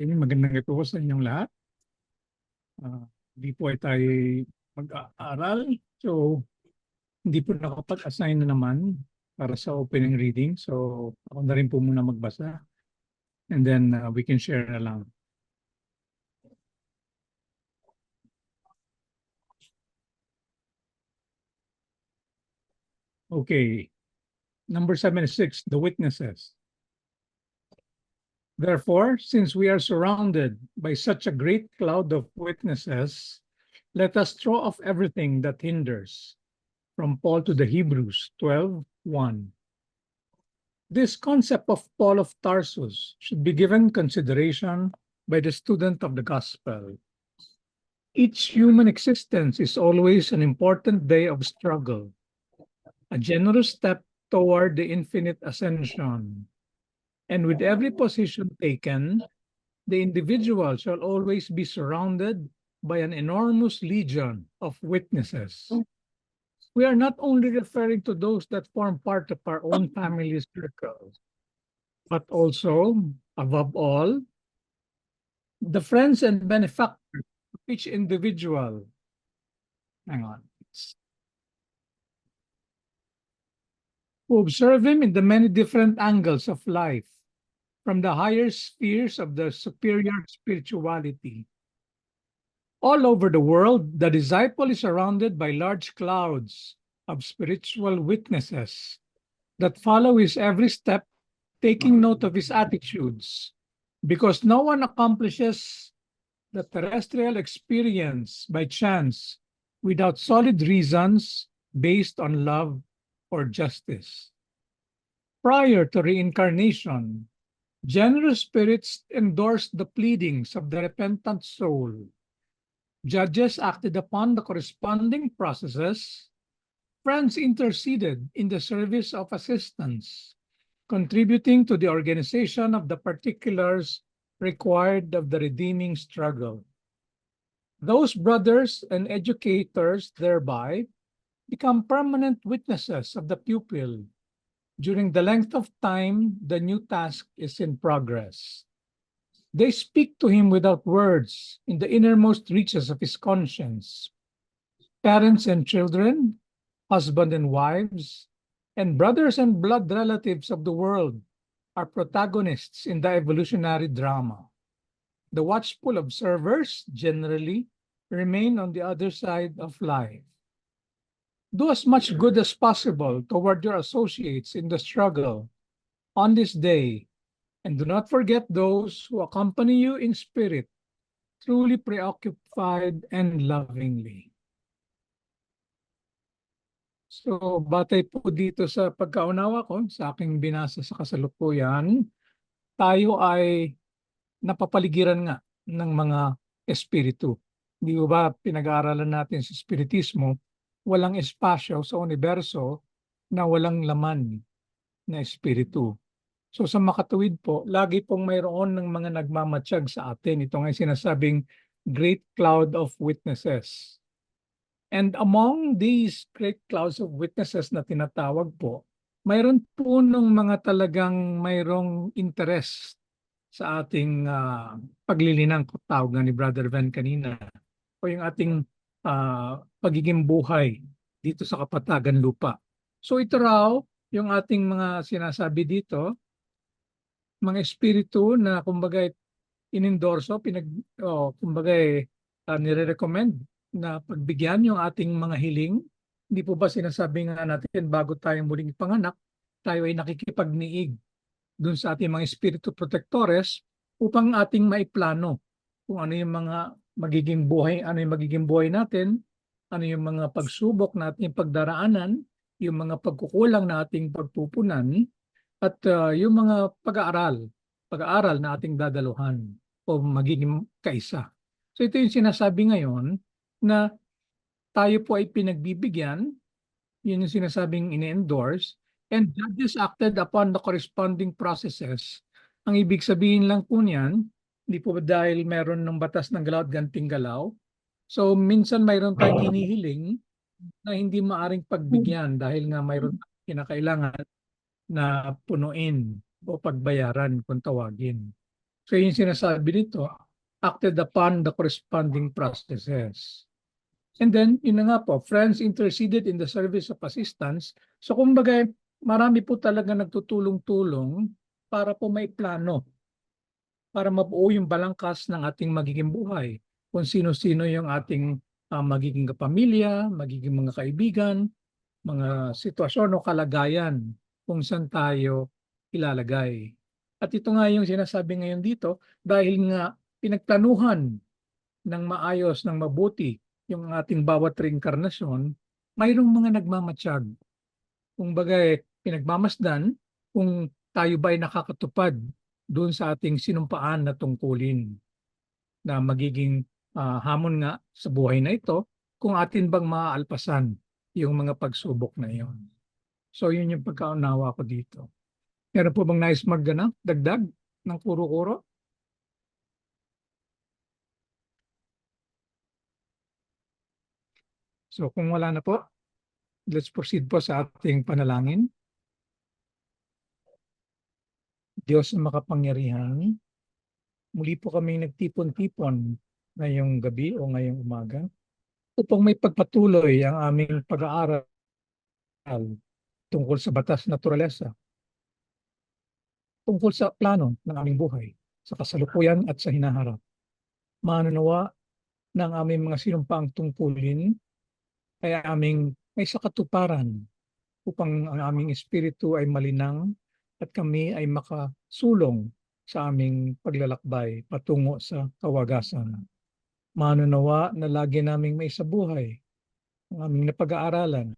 Magandang gabi po sa inyong lahat. Hindi po ay tayo mag-aaral. So, hindi po nakapag-assign na naman para sa opening reading. So, ako na rin po muna magbasa. And then we can share na lang. Okay. Number 76, the witnesses. Therefore, since we are surrounded by such a great cloud of witnesses, let us throw off everything that hinders. From Paul to the Hebrews 12:1. This concept of Paul of Tarsus should be given consideration by the student of the gospel. Each human existence is always an important day of struggle, a generous step toward the infinite ascension. And with every position taken, the individual shall always be surrounded by an enormous legion of witnesses. We are not only referring to those that form part of our own family circles, but also, above all, the friends and benefactors of each individual. Hang on. Who observe him in the many different angles of life, from the higher spheres of the superior spirituality. All over the world, the disciple is surrounded by large clouds of spiritual witnesses that follow his every step, taking note of his attitudes, because no one accomplishes the terrestrial experience by chance without solid reasons based on love or justice. Prior to reincarnation, generous spirits endorsed the pleadings of the repentant soul. Judges acted upon the corresponding processes. Friends interceded in the service of assistance, contributing to the organization of the particulars required of the redeeming struggle. Those brothers and educators thereby become permanent witnesses of the pupil during the length of time the new task is in progress. They speak to him without words in the innermost reaches of his conscience. Parents and children, husband and wives, and brothers and blood relatives of the world are protagonists in the evolutionary drama. The watchful observers generally remain on the other side of life. Do as much good as possible toward your associates in the struggle on this day, and do not forget those who accompany you in spirit, truly preoccupied and lovingly. So, batay po dito sa pagkaunawa ko, sa aking binasa sa kasalukuyan, tayo ay napapaligiran nga ng mga espiritu. Di ba pinag-aaralan natin sa espiritismo, walang espasyo sa universo na walang laman na espiritu. So sa makatuwid po, lagi pong mayroon ng mga nagmamatsyag sa atin. Ito nga sinasabing great cloud of witnesses. And among these great clouds of witnesses na tinatawag po, mayroon po nung mga talagang mayroong interest sa ating paglilinang, tawag nga ni Brother Van kanina, o yung ating pagiging buhay dito sa kapatagan lupa. So ito raw, yung ating mga sinasabi dito, mga espiritu na kumbaga inendorso, kumbaga nire-recommend na pagbigyan yung ating mga hiling. Hindi po ba sinasabi nga natin bago tayo muling ipanganak, tayo ay nakikipagniig dun sa ating mga espiritu protectores upang ating maiplano kung ano yung mga magiging buhay, ano yung magiging buhay natin, ano yung mga pagsubok na ating pagdaraanan, yung mga pagkukulang na ating pagpupunan, at yung mga pag-aaral na ating dadaluhan o magiging kaisa. So ito yung sinasabi ngayon na tayo po ay pinagbibigyan, yun yung sinasabing ini-endorse, and judges acted upon the corresponding processes. Ang ibig sabihin lang po niyan, hindi po dahil meron ng batas ng galaw at ganting galaw. So minsan mayroon tayong hinihiling na hindi maaring pagbigyan dahil nga mayroon kinakailangan na punuin o pagbayaran kung tawagin. So yung sinasabi dito, acted upon the corresponding processes. And then, yun na nga po, friends interceded in the service of assistance. So kumbaga, marami po talaga nagtutulong-tulong para po may plano, para mabuo yung balangkas ng ating magiging buhay. Kung sino-sino yung ating magiging kapamilya, magiging mga kaibigan, mga sitwasyon o kalagayan kung saan tayo ilalagay. At ito nga yung sinasabi ngayon dito, dahil nga pinagplanuhan ng maayos, ng mabuti yung ating bawat reinkarnasyon, mayroong mga nagmamatsyag. Kung bagay, pinagmamasdan kung tayo ba ay nakakatupad doon sa ating sinumpaan na tungkulin na magiging hamon nga sa buhay na ito kung atin bang maaalpasan yung mga pagsubok na iyon. So yun yung pagkaunawa ko dito. Meron po bang nais dagdag ng kuro-kuro? So kung wala na po, let's proceed po sa ating panalangin. Diyos na makapangyarihan, muli po kami nagtipon-tipon ngayong gabi o ngayong umaga upang may pagpatuloy ang aming pag-aaral tungkol sa batas naturalesa, tungkol sa plano ng aming buhay, sa kasalukuyan at sa hinaharap. Mananawa ng aming mga sinumpaang tungkulin ay aming may sakatuparan upang ang aming espiritu ay malinang at kami ay makasulong sa aming paglalakbay patungo sa kawagasan. Mananawa na lagi naming may sabuhay ang aming napag-aaralan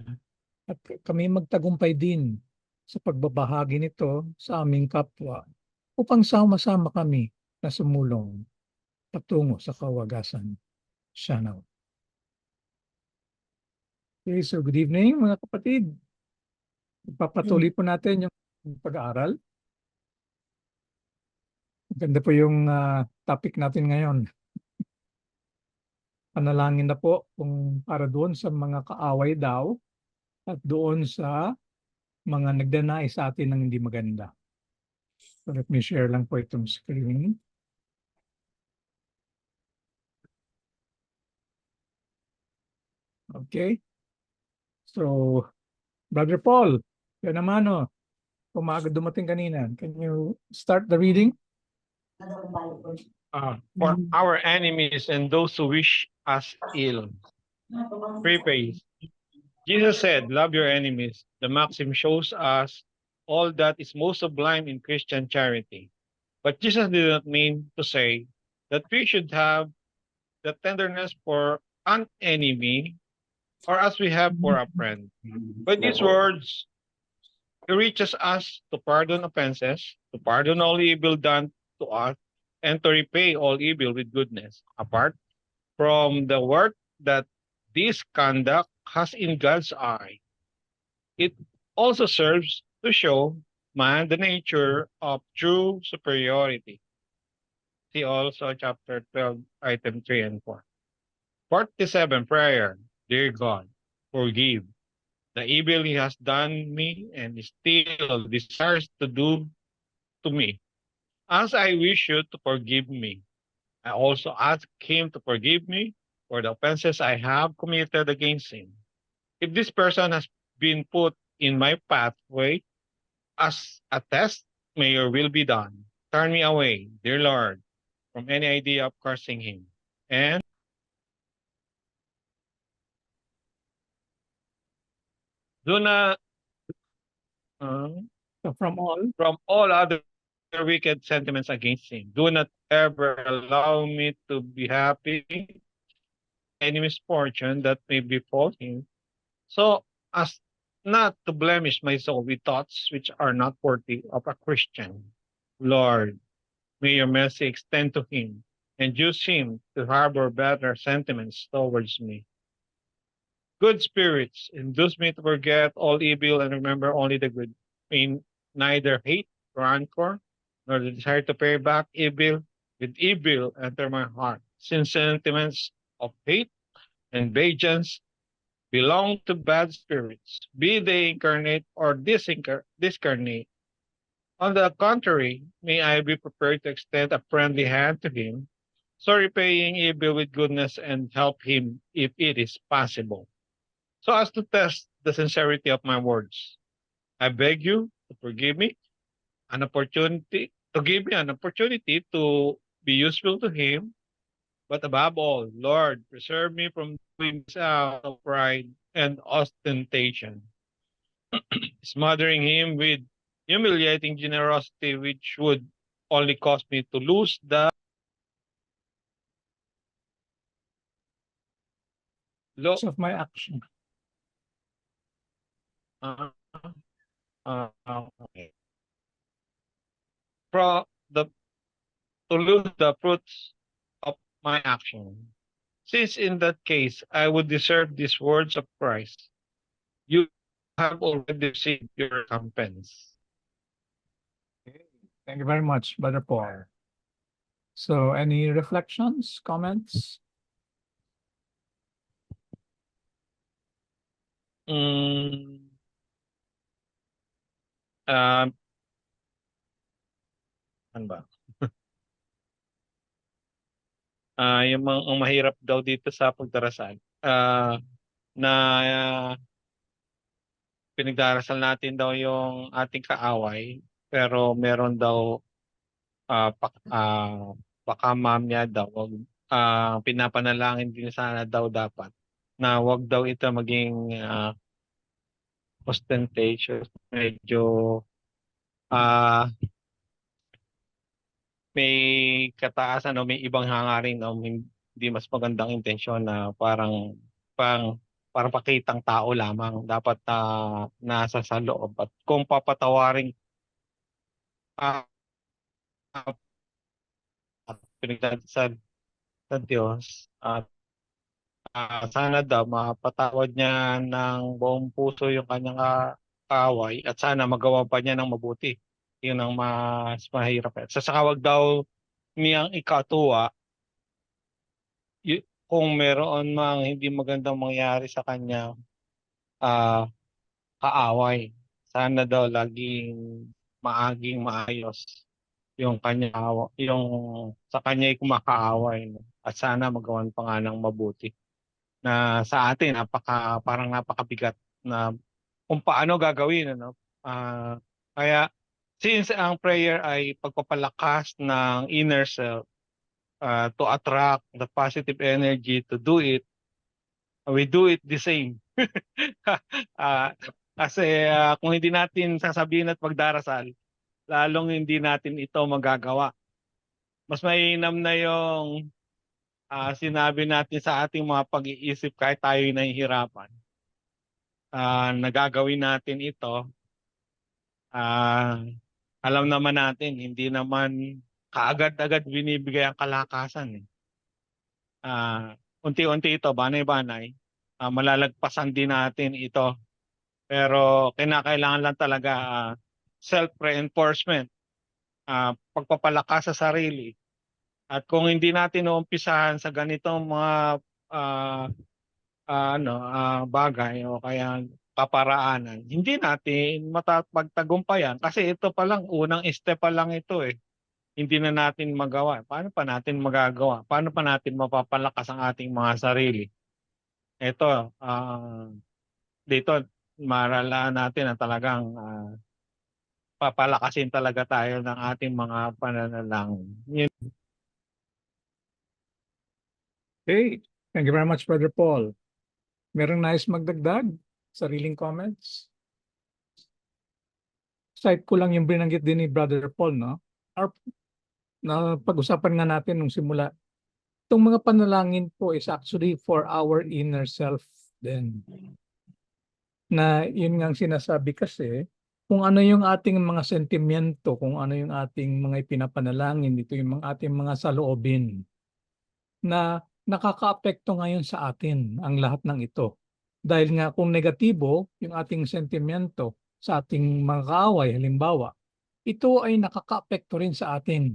at kami magtagumpay din sa pagbabahagi nito sa aming kapwa upang sama-sama kami na sumulong patungo sa kawagasan. Shanaw. Okay, so good evening mga kapatid. Ipapatuloy po natin yung pag-aaral. Maganda po yung topic natin ngayon. Panalangin na po kung para doon sa mga kaaway daw at doon sa mga nagdanais sa atin ng hindi maganda. So let me share lang po itong screen. Okay. So, Brother Paul, yan naman o. Umaga dumating kanina. Can you start the reading? For our enemies and those who wish us ill. Preface. Jesus said, love your enemies. The maxim shows us all that is most sublime in Christian charity. But Jesus did not mean to say that we should have the tenderness for an enemy or as we have for a friend. By these words, he reaches us to pardon offenses, to pardon all evil done to us, and to repay all evil with goodness, apart from the work that this conduct has in God's eye. It also serves to show man the nature of true superiority. See also chapter 12, item 3 and 4. 47, prayer. Dear God, forgive the evil he has done me and still desires to do to me. As I wish you to forgive me, I also ask him to forgive me for the offenses I have committed against him. If this person has been put in my pathway as a test, may your will be done. Turn me away, dear Lord, from any idea of cursing him. And do not So from from all other wicked sentiments against him. Do not ever allow me to be happy in any misfortune that may befall him, so as not to blemish my soul with thoughts which are not worthy of a Christian. Lord, may your mercy extend to him and use him to harbor better sentiments towards me. Good spirits, induce me to forget all evil and remember only the good. May neither hate, rancor, nor the desire to pay back evil with evil enter my heart, since sentiments of hate and vengeance belong to bad spirits, be they incarnate or discarnate. On the contrary, may I be prepared to extend a friendly hand to him, so repaying evil with goodness and help him if it is possible, so as to test the sincerity of my words. I beg you to forgive me an opportunity to give me an opportunity to be useful to him. But above all, Lord, preserve me from doing this out of pride and ostentation, smothering him with humiliating generosity, which would only cause me to lose the lo- of my action. uh, okay. Pro the to lose the fruits of my action. Since in that case I would deserve these words of Christ, you have already received your recompense. Okay. Thank you very much, Brother Paul. So, any reflections, comments? Mm, um, ano ba? Yung ang mahirap daw dito sa pagdarasal, na pinagdarasal natin daw yung ating kaaway, pero meron daw baka mamaya daw, pinapanalangin din sana daw dapat na wag daw ito maging ostentatious. Medyo ah, may kataasan o may ibang hangarin o hindi mas magandang intensyon na parang pakitang tao lamang dapat na nasa sa loob at kung papatawarin ah, at pinagdadasal sa Diyos at sana daw mapatawad niya ng buong puso yung kanyang kaaway at sana magawa pa niya ng mabuti. Yun ang mas mahirap. Sa saka wag daw niyang ikatuwa kung meron mang hindi magandang mangyari sa kanya ah, kaaway. Sana daw laging maayos yung kanya yung sa kanya kumakaaway, no? At sana magawan pa nga ng mabuti na sa atin parang napakabigat na kung paano gagawin, ano. Kaya since ang prayer ay pagpapalakas ng inner self, to attract the positive energy to do it, we do it the same. Ah, kasi kung hindi natin sasabihin at pagdarasal, lalong hindi natin ito magagawa. Mas mainam na yung sinabi natin sa ating mga pag-iisip kahit tayo'y nahihirapan. Nagagawin natin ito, ah, alam naman natin, hindi naman kaagad-agad binibigay ang kalakasan. Unti-unti ito, banay-banay, malalagpasan din natin ito. Pero kinakailangan lang talaga self-reinforcement, pagpapalakas sa sarili. At kung hindi natin uumpisahan sa ganitong mga ah, bagay o kaya paparaanan, hindi natin mapagtagumpayan kasi ito pa lang, unang step pa lang ito eh. Hindi na natin magawa. Paano pa natin magagawa? Paano pa natin mapapalakas ang ating mga sarili? Ito, dito, maralaan natin na talagang papalakasin talaga tayo ng ating mga pananalangin. Okay. Thank you very much, Brother Paul. Merong nais magdagdag? Sariling comments? Side ko lang yung binanggit din ni Brother Paul, no? Na pag-usapan nga natin nung simula. Itong mga panalangin po is actually for our inner self then. Na yun nga ang sinasabi kasi, kung ano yung ating mga sentimiento, kung ano yung ating mga ipinapanalangin, dito yung ating mga saloobin, na nakakaapekto ngayon sa atin ang lahat ng ito. Dahil nga kung negatibo yung ating sentimiento sa ating mga kaaway, halimbawa, ito ay nakakaapekto rin sa atin.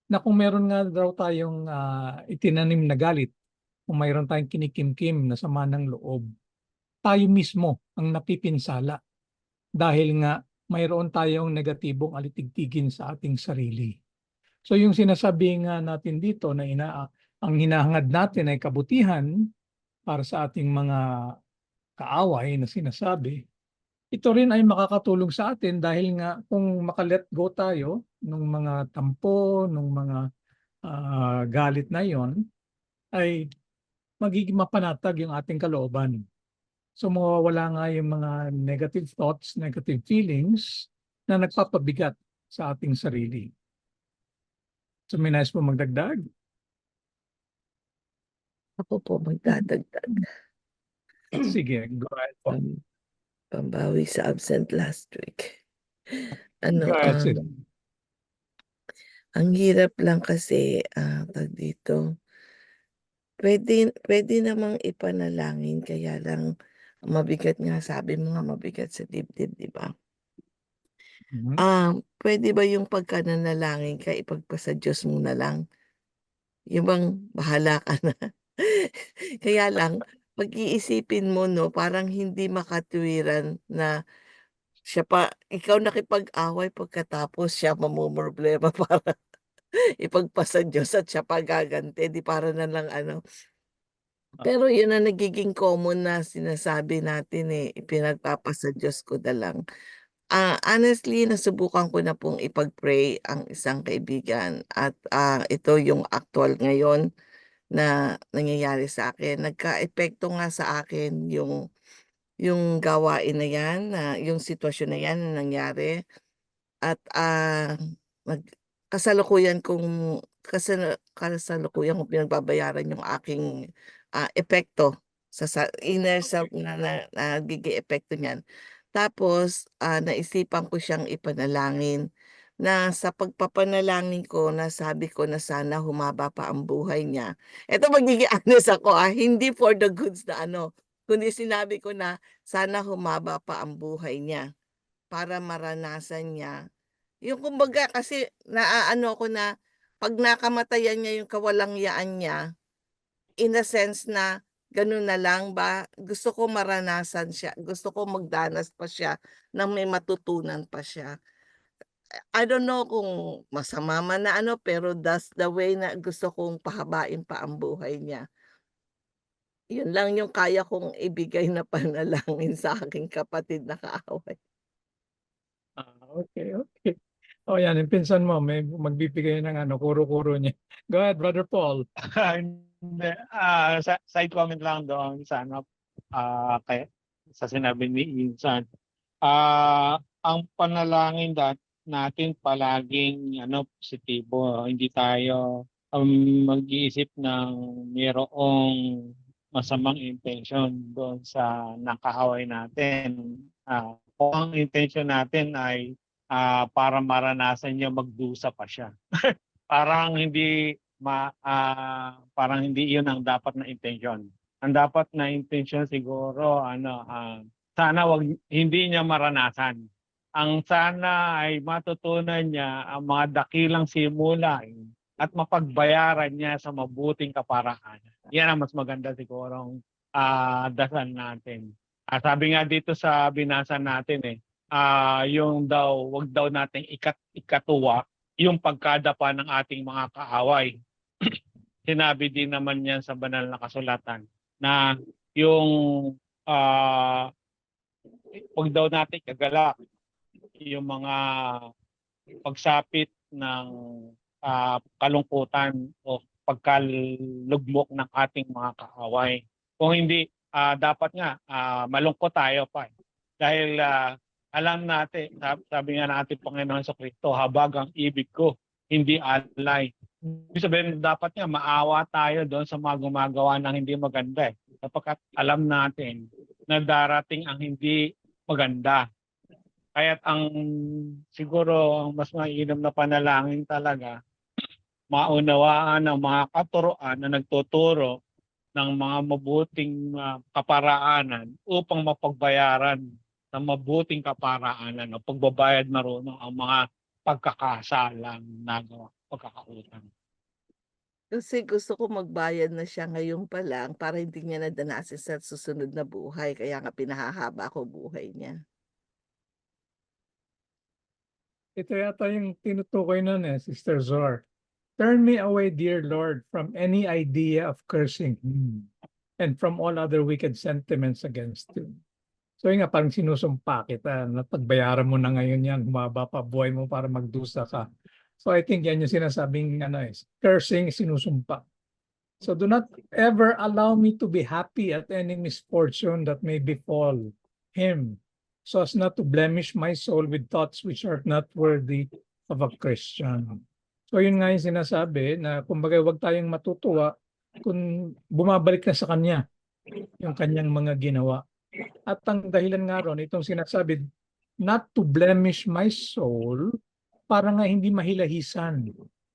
Na kung meron nga daw tayong itinanim na galit, kung mayroon tayong kinikimkim na sama ng loob, tayo mismo ang napipinsala. Dahil nga mayroon tayong negatibong alitigtigin sa ating sarili. So yung sinasabi nga natin dito na ang hinahangad natin ay kabutihan para sa ating mga kaaway na sinasabi, ito rin ay makakatulong sa atin dahil nga kung makalet go tayo ng mga tampo, ng mga galit na yon, ay magiging mapanatag yung ating kalooban. So mawawala nga yung mga negative thoughts, negative feelings na nagpapabigat sa ating sarili. So may nais po magdagdag? Ako po magdadagdag. Sige, go ahead po. Pambawi sa absent last week. Ano, Go ahead, sis. ang hirap lang kasi, tawag dito, pwede namang ipanalangin kaya lang mabigat nga, sabi mo nga mabigat sa dibdib, di ba? Mhm. Pwede ba yung pagkananalangin ka ipagpasa Diyos mo na lang? Yung bang bahala ka na. Kaya lang, pag-iisipin mo, no, parang hindi makatwiran na ikaw nakipag-away pagkatapos siya mamomroblema para ipagpasa Diyos at siya pa gaganti, di para na lang ano. Pero yun ang nagiging common na sinasabi natin eh, ipinagpapasa Diyos ko na lang. Honestly, nasubukan ko na pong ipag-pray ang isang kaibigan at ito yung actual ngayon na nangyayari sa akin. Nagkaepekto nga sa akin yung gawain na yan, yung sitwasyon na yan na nangyari. At nag kasalukuyan kong pinagbabayaran yung aking epekto sa inner self na nagiging epekto niyan. Tapos naisipan ko siyang ipanalangin na sa pagpapanalangin ko nasabi ko na sana humaba pa ang buhay niya. Eto magiging honest ako, hindi for the goods na ano, kundi sinabi ko na sana humaba pa ang buhay niya para maranasan niya yung kumbaga kasi naaano ko na 'pag nakamatayan niya yung kawalangyaan niya, in a sense na gano'n na lang ba, gusto ko maranasan siya, gusto ko magdanas pa siya ng may matutunan pa siya. I don't know kung masama man na ano, pero that's the way na gusto kong pahabain pa ang buhay niya. Yun lang yung kaya kong ibigay na panalangin sa aking kapatid na kaaway. Okay, okay. Oh, yan, yung pinsan mo, may magbibigay ng ano, kuro-kuro niya. Go ahead, Brother Paul. Hindi, side comment lang doon sa ano, sa sinabi ni Insan. Ang panalangin natin palaging positibo, hindi tayo mag-iisip ng mayroong masamang intention doon sa nakaaway natin. Kung ang intention natin ay para maranasan niya magdusa pa siya. Parang hindi 'yun ang dapat na intention. Ang dapat na intention siguro sana hindi niya maranasan. Ang sana ay matutunan niya ang mga dakilang simulain at mapagbayaran niya sa mabuting kaparanan. Yan ang mas maganda sigurong dasal natin. Sabi nga dito sa binasa natin yung wag daw nating ikatuwa yung pagkadapa ng ating mga kaaway. Sinabi din naman yan sa banal na kasulatan na yung wag daw natin kagalak yung mga pagsapit ng kalungkutan o pagkalugmok ng ating mga kaaway. Kung hindi, dapat nga malungkot tayo pa. Dahil alam natin, sabi nga ng ating Panginoon sa Kristo, habag ang ibig ko, hindi alay. Ibig sabihin, dapat nga maawa tayo doon sa mga gumagawa ng hindi maganda. Sapagkat alam natin na darating ang hindi maganda. Kaya't siguro ang mas mainam na panalangin talaga, maunawaan ang mga katuroan na nagtuturo ng mga mabuting kaparaanan upang mapagbayaran ng mabuting kaparaanan o pagbabayad marunong ang mga pagkakasalang nagawa, pagkakautang. Kasi gusto ko magbayad na siya ngayon pa lang para hindi niya nadanasin sa susunod na buhay, kaya nga pinahahaba ko buhay niya. Ito yata yung tinutukoy nun Sister Zor. Turn me away, dear Lord, from any idea of cursing him and from all other wicked sentiments against him. So yun nga, parang sinusumpa kita na pagbayaran mo na ngayon yan, humaba pa buhay mo para magdusa ka. So I think yan yung sinasabing cursing, sinusumpa. So do not ever allow me to be happy at any misfortune that may befall him, so as not to blemish my soul with thoughts which are not worthy of a Christian. So yun nga yung sinasabi na kumbaga wag tayong matutuwa kung bumabalik na sa kanya yung kanyang mga ginawa. At ang dahilan nga ron, itong sinasabi, not to blemish my soul, para nga hindi mahilahisan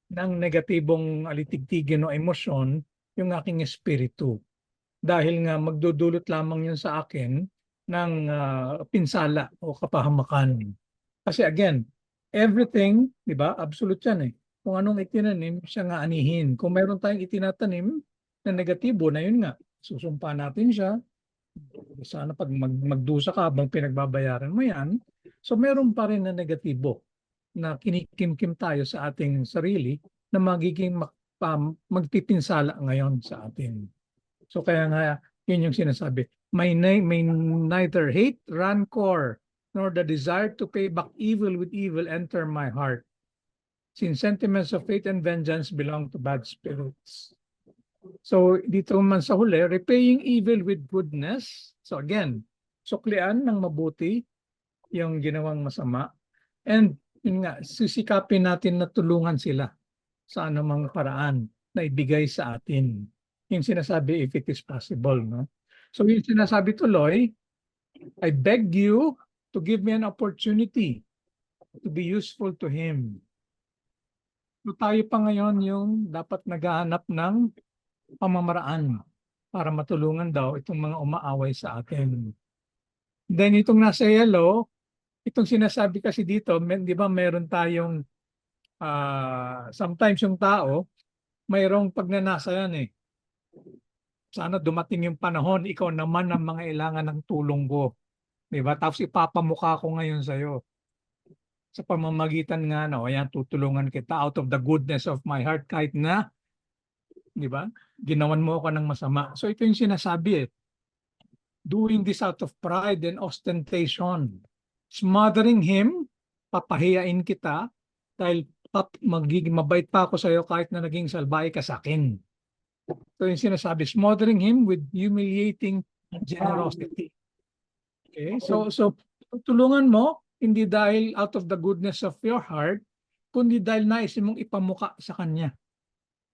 ng negatibong alitigtigin o emosyon yung aking espiritu. Dahil nga magdudulot lamang yun sa akin ng pinsala o kapahamakan. Kasi again, everything, di ba, absolute yan Kung anong itinanim, siya nga anihin. Kung mayroon tayong itinatanim na negatibo, na yun nga, susumpa natin siya. Sana pag magdusa ka habang pinagbabayaran mo yan, so meron pa rin na negatibo na kinikimkim tayo sa ating sarili na magiging magpipinsala ngayon sa atin. So kaya nga, yun yung sinasabi. May neither hate, rancor, nor the desire to pay back evil with evil enter my heart. Since sentiments of hate and vengeance belong to bad spirits. So dito man sa huli, repaying evil with goodness. So again, suklian ng mabuti yung ginawang masama. And yun nga, sisikapin natin na tulungan sila sa anumang paraan na ibigay sa atin. Yung sinasabi, if it is possible. No? So yung sinasabi tuloy, I beg you to give me an opportunity to be useful to him. So tayo pa ngayon yung dapat naghahanap ng pamamaraan para matulungan daw itong mga umaaway sa atin. Then itong nasa yellow, itong sinasabi kasi dito, di ba meron tayong sometimes yung tao, mayroong pagnanasa yan Sana dumating yung panahon, ikaw naman ang mga ilangan ng tulong ko. Di ba? Tapos ipapamukha ko ngayon sa'yo. Sa pamamagitan nga, ayan, tutulungan kita out of the goodness of my heart kahit na, di ba? Ginawan mo ako ng masama. So ito yung sinasabi doing this out of pride and ostentation. Smothering him, papahiyain kita dahil magiging mabait pa ako sa iyo kahit na naging salbahe ka sa akin. So yung sinasabi, smothering him with humiliating generosity. Okay? So tulungan mo, hindi dahil out of the goodness of your heart, kundi dahil nais mong ipamuka sa kanya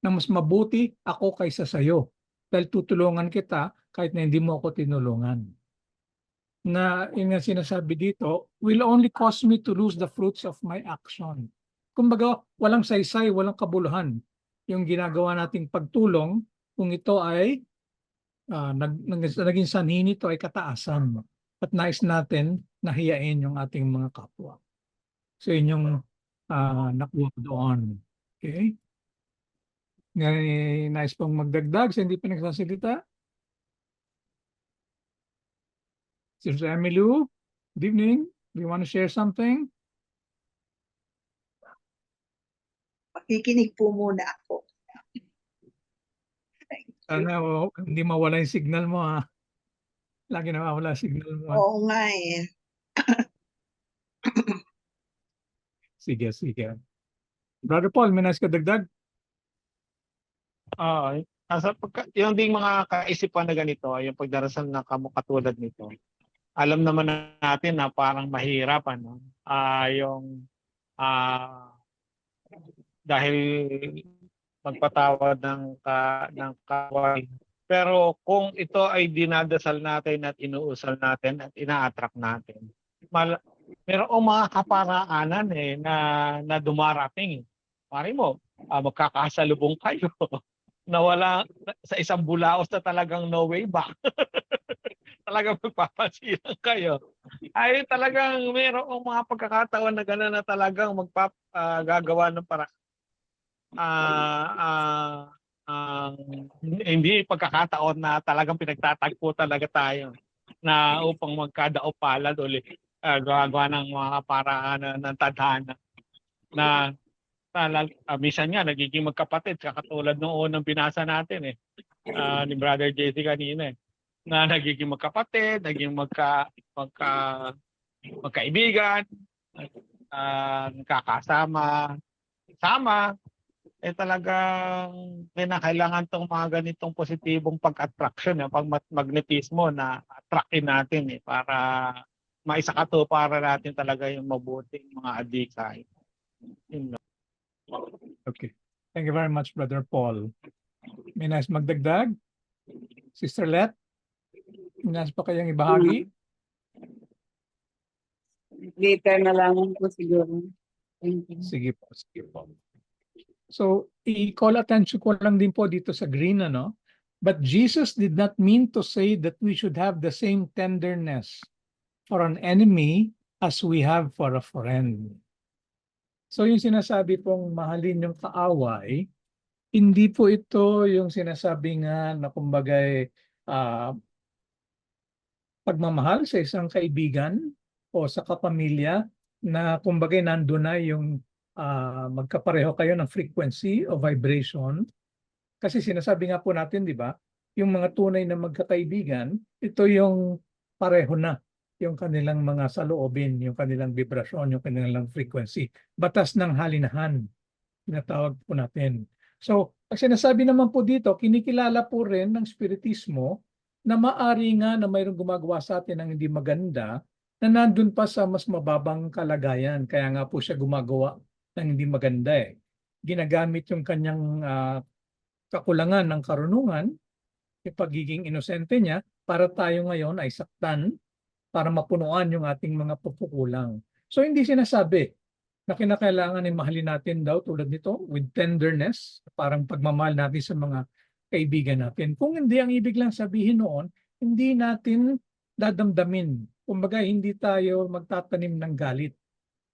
na mas mabuti ako kaysa sa iyo. Dahil tutulungan kita kahit na hindi mo ako tinulungan. Na yung sinasabi dito, will only cause me to lose the fruits of my action. Kumbaga, walang saysay, walang kabuluhan. Yung ginagawa nating pagtulong, kung ito ay naging sanhi nito ay kataasan. At nais natin nahiyain yung ating mga kapwa. So yun yung nakuha doon. Okay? Nais pong magdagdag sa hindi pa nagsasalita. Sister Emily, good evening. Do you want to share something? Makikinig po muna ako. Sana hindi mawala yung signal mo Lagi nawawala signal mo. Oo nga Sige. Brother Paul, may nais ka dagdag? Yung ding mga kaisipan na ganito, yung pagdarasal na katulad nito, alam naman natin na parang mahirap dahil magpatawad ng kaway. Pero kung ito ay dinadasal natin at inuusal natin at ina-attract natin, mayroong mga kaparaanan na dumarating. Pari mo, magkakasalubong kayo na wala sa isang bulaos na talagang no way back. Talagang magpapasilang kayo. Ay talagang mayroong mga pagkakataon na gano'n na talagang gagawa ng hindi pagkakataon na talagang pinagtatagpo talaga tayo na upang magkadaopalan ulit gagawa ng mga paraan ng tadhana. na minsan nga nagiging magkapatid katulad noong unang binasa natin ni Brother JC kanina na nagiging magkapatid, naging magkaibigan, nagkakasama, sama, talagang kinakailangan tong mga ganitong positibong pag-attraction, pag-magnetismo na attractin natin para maisakatuparan natin talaga yung mabuting mga adhikain. Okay. Thank you very much, Brother Paul. May nais magdagdag? Sister Let? May nais pa kayang ibahagi? Later na lang po siguro. Thank you. Sige po, sige po. So, i-call attention ko lang din po dito sa green, ano? But Jesus did not mean to say that we should have the same tenderness for an enemy as we have for a friend. So, yung sinasabi pong mahalin yung kaaway, hindi po ito yung sinasabi nga na kumbagay pagmamahal sa isang kaibigan o sa kapamilya na kumbagay nandun na yung magkapareho kayo ng frequency o vibration. Kasi sinasabi nga po natin, di ba, yung mga tunay na magkakaibigan, ito yung pareho na yung kanilang mga saloobin, yung kanilang vibrasyon, yung kanilang frequency. Batas ng halinahan, tinatawag po natin. So, ang sinasabi naman po dito, kinikilala po rin ng Spiritismo na maari nga na mayroong gumagawa sa atin ng hindi maganda na nandun pa sa mas mababang kalagayan. Kaya nga po siya gumagawa ng hindi maganda Ginagamit yung kanyang kakulangan ng karunungan, yung pagiging inosente niya, para tayo ngayon ay saktan, para mapunuan yung ating mga pagkukulang. So hindi sinasabi na kinakailangan ay mahalin natin daw tulad nito with tenderness, parang pagmamahal natin sa mga kaibigan natin. Kung hindi, ang ibig lang sabihin noon, hindi natin dadamdamin. Kumbaga, hindi tayo magtatanim ng galit.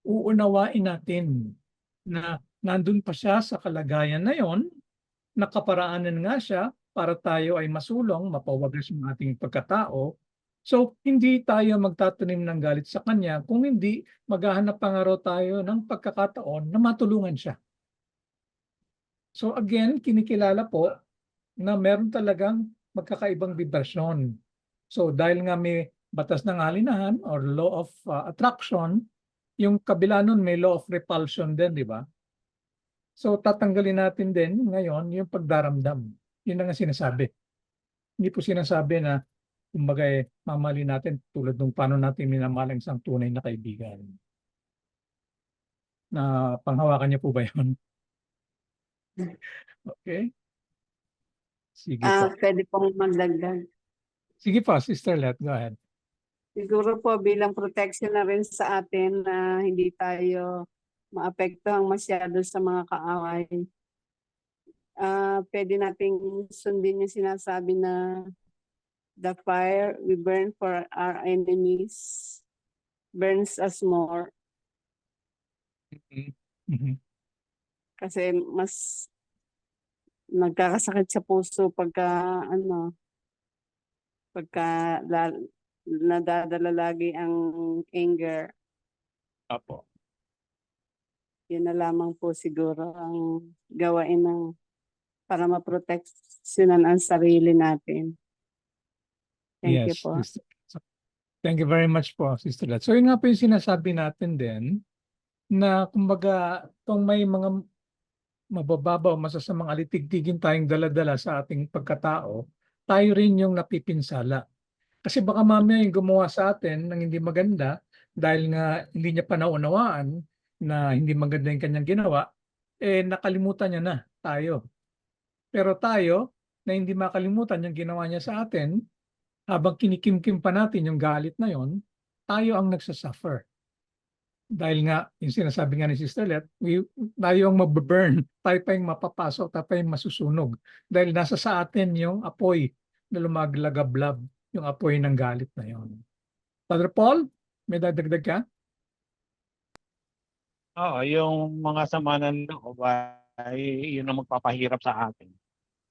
Uunawain natin na nandun pa siya sa kalagayan na yon, nakaparaanan nga siya para tayo ay masulong, mapawagas yung ating pagkatao. So, hindi tayo magtatanim ng galit sa kanya, kung hindi, maghahanap pa nga raw tayo ng pagkakataon na matulungan siya. So again, kinikilala po na meron talagang magkakaibang vibrasyon. So dahil nga may batas ng halinahan or law of attraction, yung kabila nun may law of repulsion din, di ba? So tatanggalin natin din ngayon yung pagdaramdam. Yun ang sinasabi. Hindi po sinasabi na kumbaga mamahalin natin tulad ng paano natin minamahal ang isang tunay na kaibigan. Na panghawakan niyo po ba yun? Okay. Sige po. Pwede pong magdagdag. Sige po, Sister Let, go ahead. Siguro po bilang protection na rin sa atin na hindi tayo maapektuhan masyado sa mga kaaway. Pwede nating sundin yung sinasabi na the fire we burn for our enemies burns us more. Mhm. Kasi mas nagkakasakit sa puso pagka nadadala lagi ang anger. Apo. Yun na lamang po siguro ang gawain para maproteksyonan ang sarili natin. Thank you po. Sister. Thank you very much po, Sister Let. So yun nga po yung sinasabi natin din na kumbaga itong may mga mabababaw, masasamang alitigtigin tayong daladala sa ating pagkatao, tayo rin yung napipinsala. Kasi baka mamaya yung gumawa sa atin ng hindi maganda dahil nga hindi niya pa naunawaan na hindi maganda yung kanyang ginawa, nakalimutan niya na tayo. Pero tayo, na hindi makalimutan yung ginawa niya sa atin, habang kinikimkim pa natin yung galit na yon, tayo ang nagsasuffer. Dahil nga, yung sinasabi nga ni Sister Let, tayo ang mababurn, tayo pa yung mapapasok, tayo pa yung masusunog. Dahil nasa sa atin yung apoy na lumaglagablab, yung apoy ng galit na yon. Father Paul, may dadagdag ka? Yung mga sama ng loob ay yun ang magpapahirap sa atin.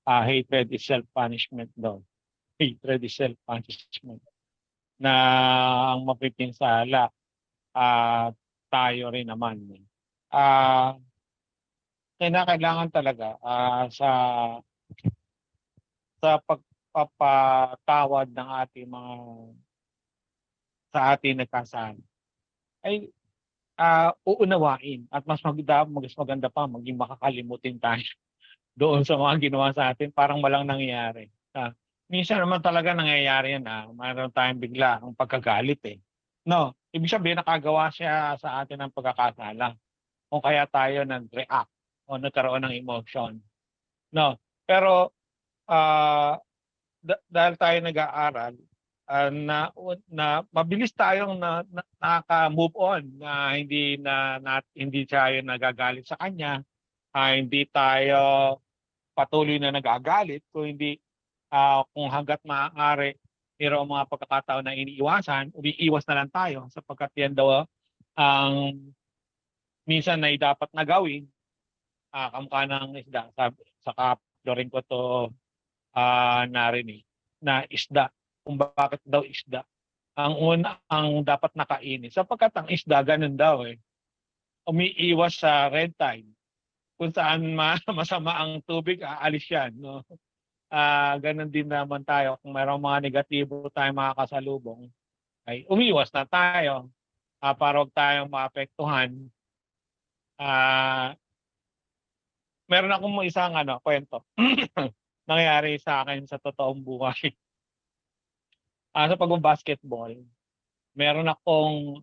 Hatred is self-punishment daw. Hatred is self-punishment. Na ang mapipinsala tayo rin naman. Kailangan talaga sa pagpapatawad ng ating sa ating nagkasala ay uunawain at mas maganda pa maging makakalimutin tayo doon sa mga ginawa sa atin, parang walang nangyayari. Minsan naman talaga nangyayari yan mayroon tayong bigla ang pagkagalit No, ibig sabihin nakagawa siya sa atin ng pagkakasala kung kaya tayo nag-react o nagkaroon ng emotion. No, pero dahil tayo nag-aaral, na mabilis tayong nakaka-move on na hindi tayo nagagalit sa kanya, hindi tayo patuloy na nagagalit kung hangga't maaari mayroong mga pagkakataon na umiiwas na lang tayo sapagkat yan daw ang minsan na dapat na gawin, kamukha ng isda. Sa kaplo rin ko to narinig na isda, kung bakit daw isda ang dapat nakainin sapagkat ang isda ganun daw umiiwas sa red tide kung saan masama ang tubig, aalis yan, no? Ganun din naman tayo kung mayroong mga negatibo tayong mga kasalubong ay umiiwas na tayo para huwag tayong maapektuhan. Meron akong isang kwento nangyari sa akin sa totoong buhay. Sa pag-basketball, meron akong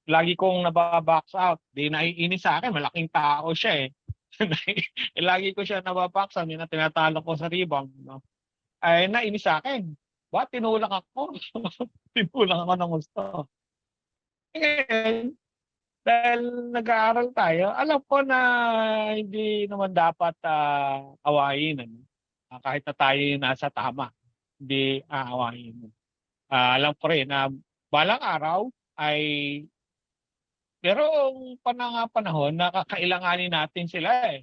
lagi kong nababox out. Di naiinis sa akin, malaking tao siya lagi ko siya nababox out, na tinatalo ko sa rebound, no? Ay nainis sa akin. Bakit tinulak ako? Tinulak ako ng gusto. Dahil nag-aaral tayo, alam ko na hindi naman dapat awayin. Kahit na tayo nasa tama, hindi aawayin. Alam ko rin na balang araw ay merong panahon na kakailanganin natin sila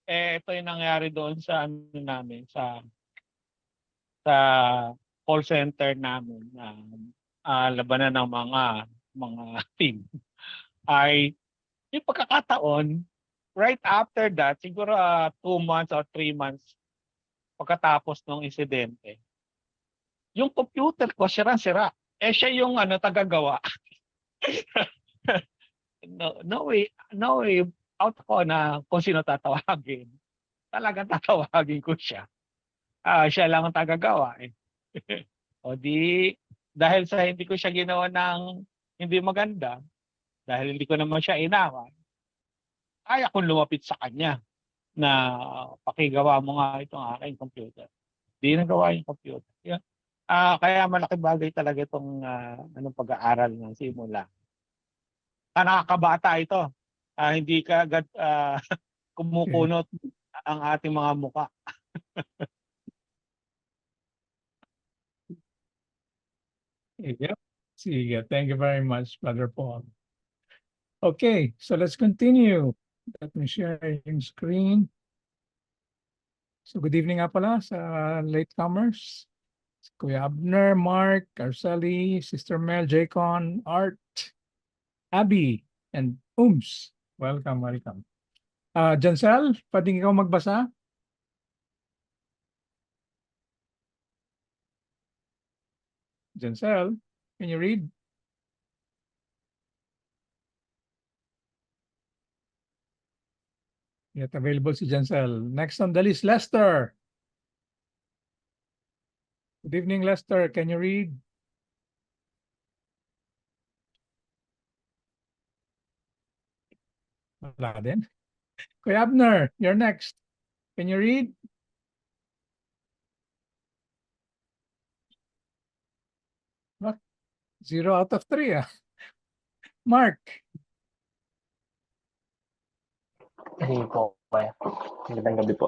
ito yung nangyari doon sa namin, sa call center namin labanan ng mga team ay yung pagkakataon right after that, siguro 2 months or 3 months pagkatapos ng insidente, yung computer ko sira. Siya yung tagagawa. no way out ko na kung sino tatawagin. Talagang tatawagin ko siya. Siya lang ang tagagawa O di, dahil sa hindi ko siya ginawa ng hindi maganda, dahil hindi ko naman siya inawan, kaya akong lumapit sa kanya na pakigawa mo nga itong aking computer. Di nagawa yung computer. Yeah. Kaya malaking bagay talaga itong pag-aaral ng simula. Nakakabata ito. Hindi ka agad kumukunot ang ating mga muka. Yep. Sige. Thank you very much, Brother Paul. Okay, so let's continue. Let me share yung screen. So good evening nga pala sa latecomers. Kuya Abner, Mark, Arceli, Sister Mel, Jaycon, Art, Abby, and Ooms. Welcome. Jancel, pwedeng ikaw magbasa? Jancel, can you read? Yet available si Jancel. Next on the list, Lester. Good evening, Lester. Can you read? Wala din. Kuya Abner, you're next. Can you read? What? 0 out of 3 Mark. Sige po, kuya. Magandang gabi po.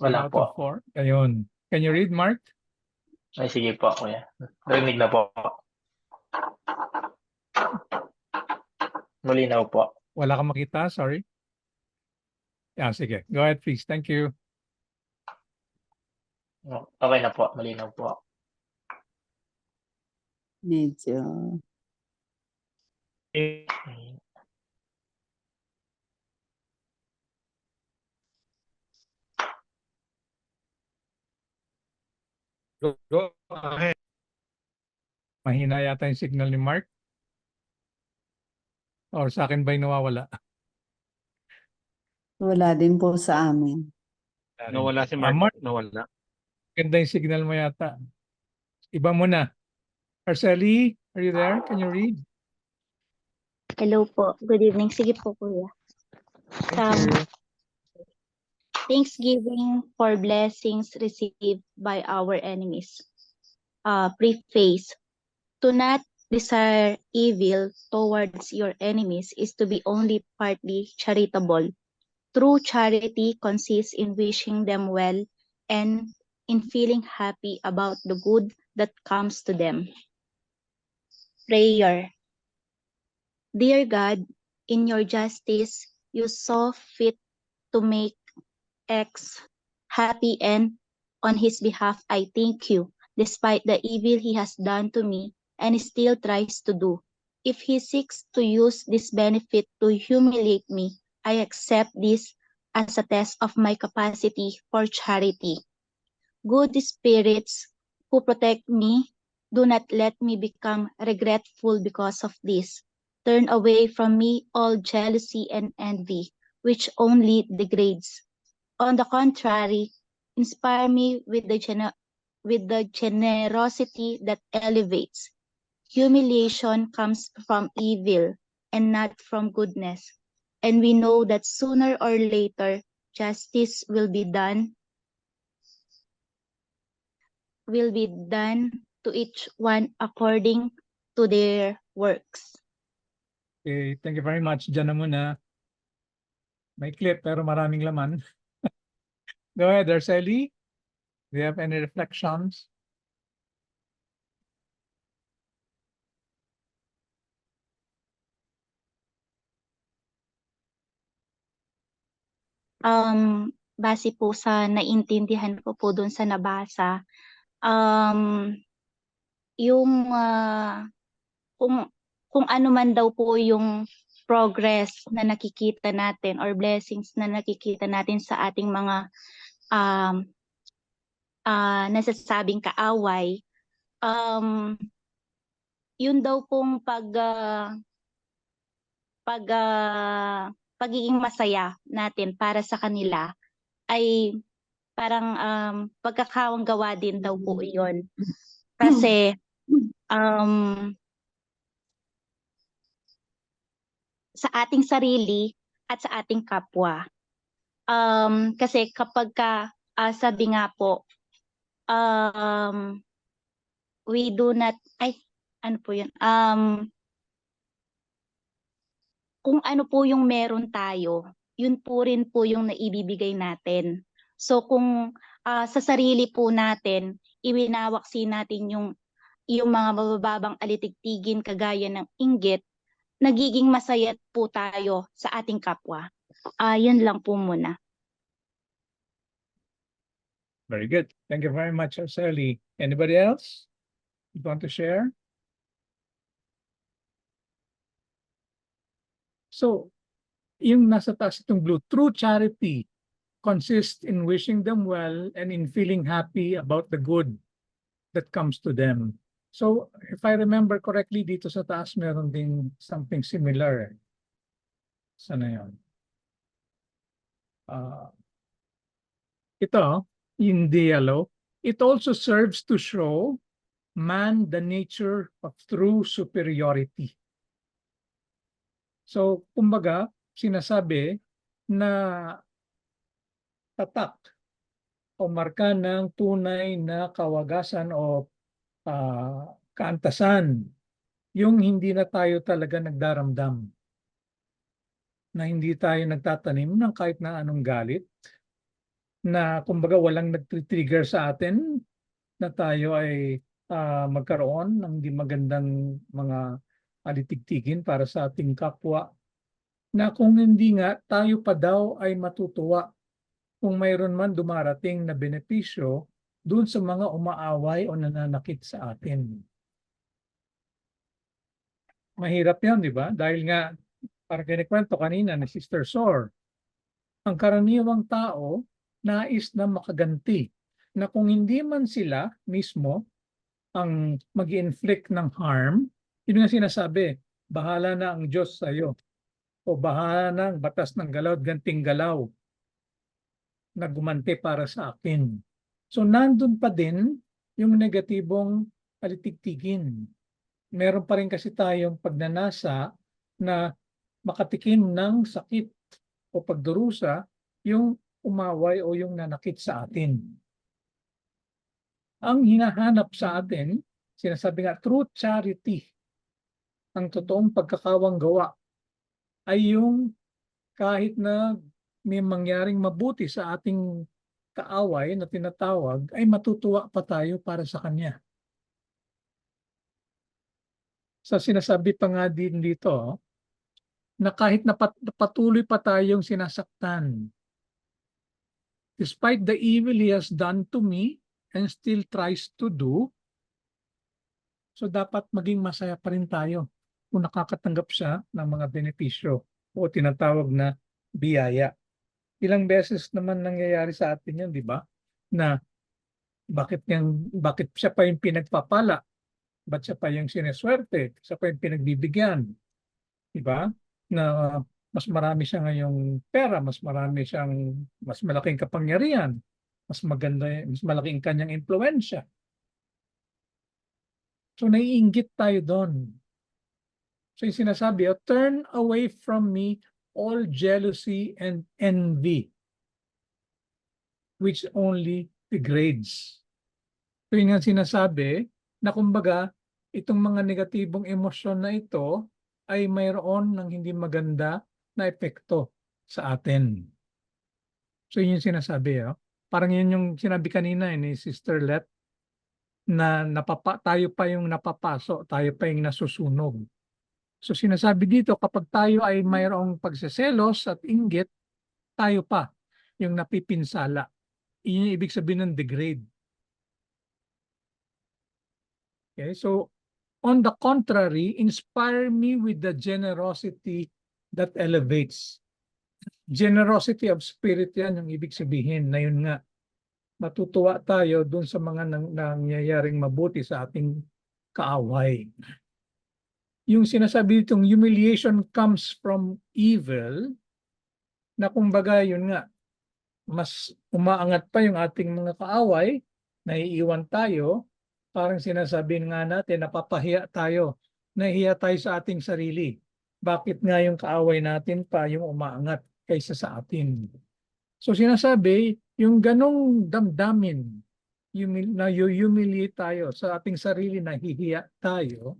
0 Wala out po. of 4. Ayun. Can you read, Mark? Ay, sige po, kuya. Narinig na po. Malinaw po. Wala kang makita, sorry. Yeah, sige. Go ahead, please. Thank you. Okay na po, malinaw po. Medyo. Go ahead. Mahina yata yung signal ni Mark. Or sa akin ba'y nawawala? Wala din po sa amin. Nawala si Mark, Mark. Nawala. ganda yung signal mo yata. Iba mo na. Arceli, are you there? Can you read? Hello po. Good evening. Sige po, kuya. Thank you. Thanksgiving for blessings received by our enemies. Preface. To not desire evil towards your enemies is to be only partly charitable. True charity consists in wishing them well and in feeling happy about the good that comes to them. Prayer. Dear God, in your justice, you saw fit to make X happy, and on his behalf I thank you, despite the evil he has done to me and still tries to do. If he seeks to use this benefit to humiliate me, I accept this as a test of my capacity for charity. Good spirits who protect me, do not let me become regretful because of this. Turn away from me all jealousy and envy, which only degrades. On the contrary, inspire me with the generosity that elevates. Humiliation comes from evil and not from goodness. And we know that sooner or later, justice will be done to each one according to their works. Okay, thank you very much. Diyan na muna. May clip pero maraming laman. Go ahead, Arceli. Do you have any reflections? Base po sa naintindihan ko po doon sa nabasa, yung kung ano man daw po yung progress na nakikita natin or blessings na nakikita natin sa ating mga nasasabing kaaway, yun daw pong pagiging masaya natin para sa kanila ay parang pagkakawang gawa din daw po yun. Kasi sa ating sarili at sa ating kapwa. Kasi kapag sabi nga po, we do not, ano po yun? Kung ano po yung meron tayo, yun po rin po yung naibibigay natin. So kung sa sarili po natin, iwinawaksi natin yung mga mabababang alitigtigin kagaya ng inggit, nagiging masaya po tayo sa ating kapwa. Yun lang po muna. Very good. Thank you very much, Arceli. Anybody else you want to share? So, yung nasa taas itong blue, true charity consists in wishing them well and in feeling happy about the good that comes to them. So, if I remember correctly, dito sa taas meron din something similar. Sana yun? Ito, in the yellow, it also serves to show man the nature of true superiority. So, kumbaga, sinasabi na tatak o marka ng tunay na kawagasan o kaantasan yung hindi na tayo talaga nagdaramdam, na hindi tayo nagtatanim ng kahit na anong galit, na kumbaga walang nagtrigger sa atin na tayo ay magkaroon ng hindi magandang mga alitigtigin para sa ating kapwa, na kung hindi nga tayo pa daw ay matutuwa kung mayroon man dumarating na benepisyo doon sa mga umaaway o nananakit sa atin. Mahirap yan, di ba? Dahil nga, parang kinikwento kanina ni Sister Sor, ang karaniwang tao nais na makaganti na kung hindi man sila mismo ang mag-inflict ng harm, yun nga sinasabi, bahala na ang Diyos sa iyo o bahala na ang batas ng galaw at ganting galaw na gumanti para sa akin. So nandun pa din yung negatibong alitigtigin. Meron pa rin kasi tayong pagnanasa na makatikim ng sakit o pagdurusa yung umaway o yung nanakit sa atin. Ang hinahanap sa atin, sinasabi nga, true charity, ang totoong pagkakawang gawa, ay yung kahit na may mangyaring mabuti sa ating kaaway na tinatawag, ay matutuwa pa tayo para sa kanya. Sa sinasabi pa nga din dito, na kahit na patuloy pa tayong sinasaktan, despite the evil he has done to me and still tries to do, so dapat maging masaya pa rin tayo kung nakakatanggap siya ng mga benepisyo o tinatawag na biyaya. Ilang beses naman nangyayari sa atin yan, di ba? Na bakit siya pa yung pinagpapala? Ba't siya pa yung sineswerte? Siya pa yung pinagbibigyan? Di ba? Na mas marami siya ngayong pera, mas malaking kapangyarihan, mas malaking kanyang impluwensya. So naiinggit tayo doon. So yung sinasabi, turn away from me all jealousy and envy, which only degrades. So yun nga sinasabi, na kumbaga, itong mga negatibong emosyon na ito ay mayroon ng hindi maganda na epekto sa atin. So yun yung sinasabi. Parang yun yung sinabi kanina ni Sister Let, na tayo pa yung napapaso, tayo pa yung nasusunog. So sinasabi dito, kapag tayo ay mayroong pagseselos at inggit, tayo pa yung napipinsala. Iyon yung ibig sabihin ng degrade. Okay, so on the contrary, inspire me with the generosity that elevates. Generosity of spirit yan yung ibig sabihin na yun nga. Matutuwa tayo dun sa mga nangyayaring mabuti sa ating kaaway. Yung sinasabi itong humiliation comes from evil, na kumbaga yun nga, mas umaangat pa yung ating mga kaaway, naiiwan tayo, parang sinasabi nga natin, napapahiya tayo, nahihiya tayo sa ating sarili. Bakit nga yung kaaway natin pa yung umaangat kaysa sa atin? So sinasabi, yung ganong damdamin, na humiliate tayo sa ating sarili, nahihiya tayo,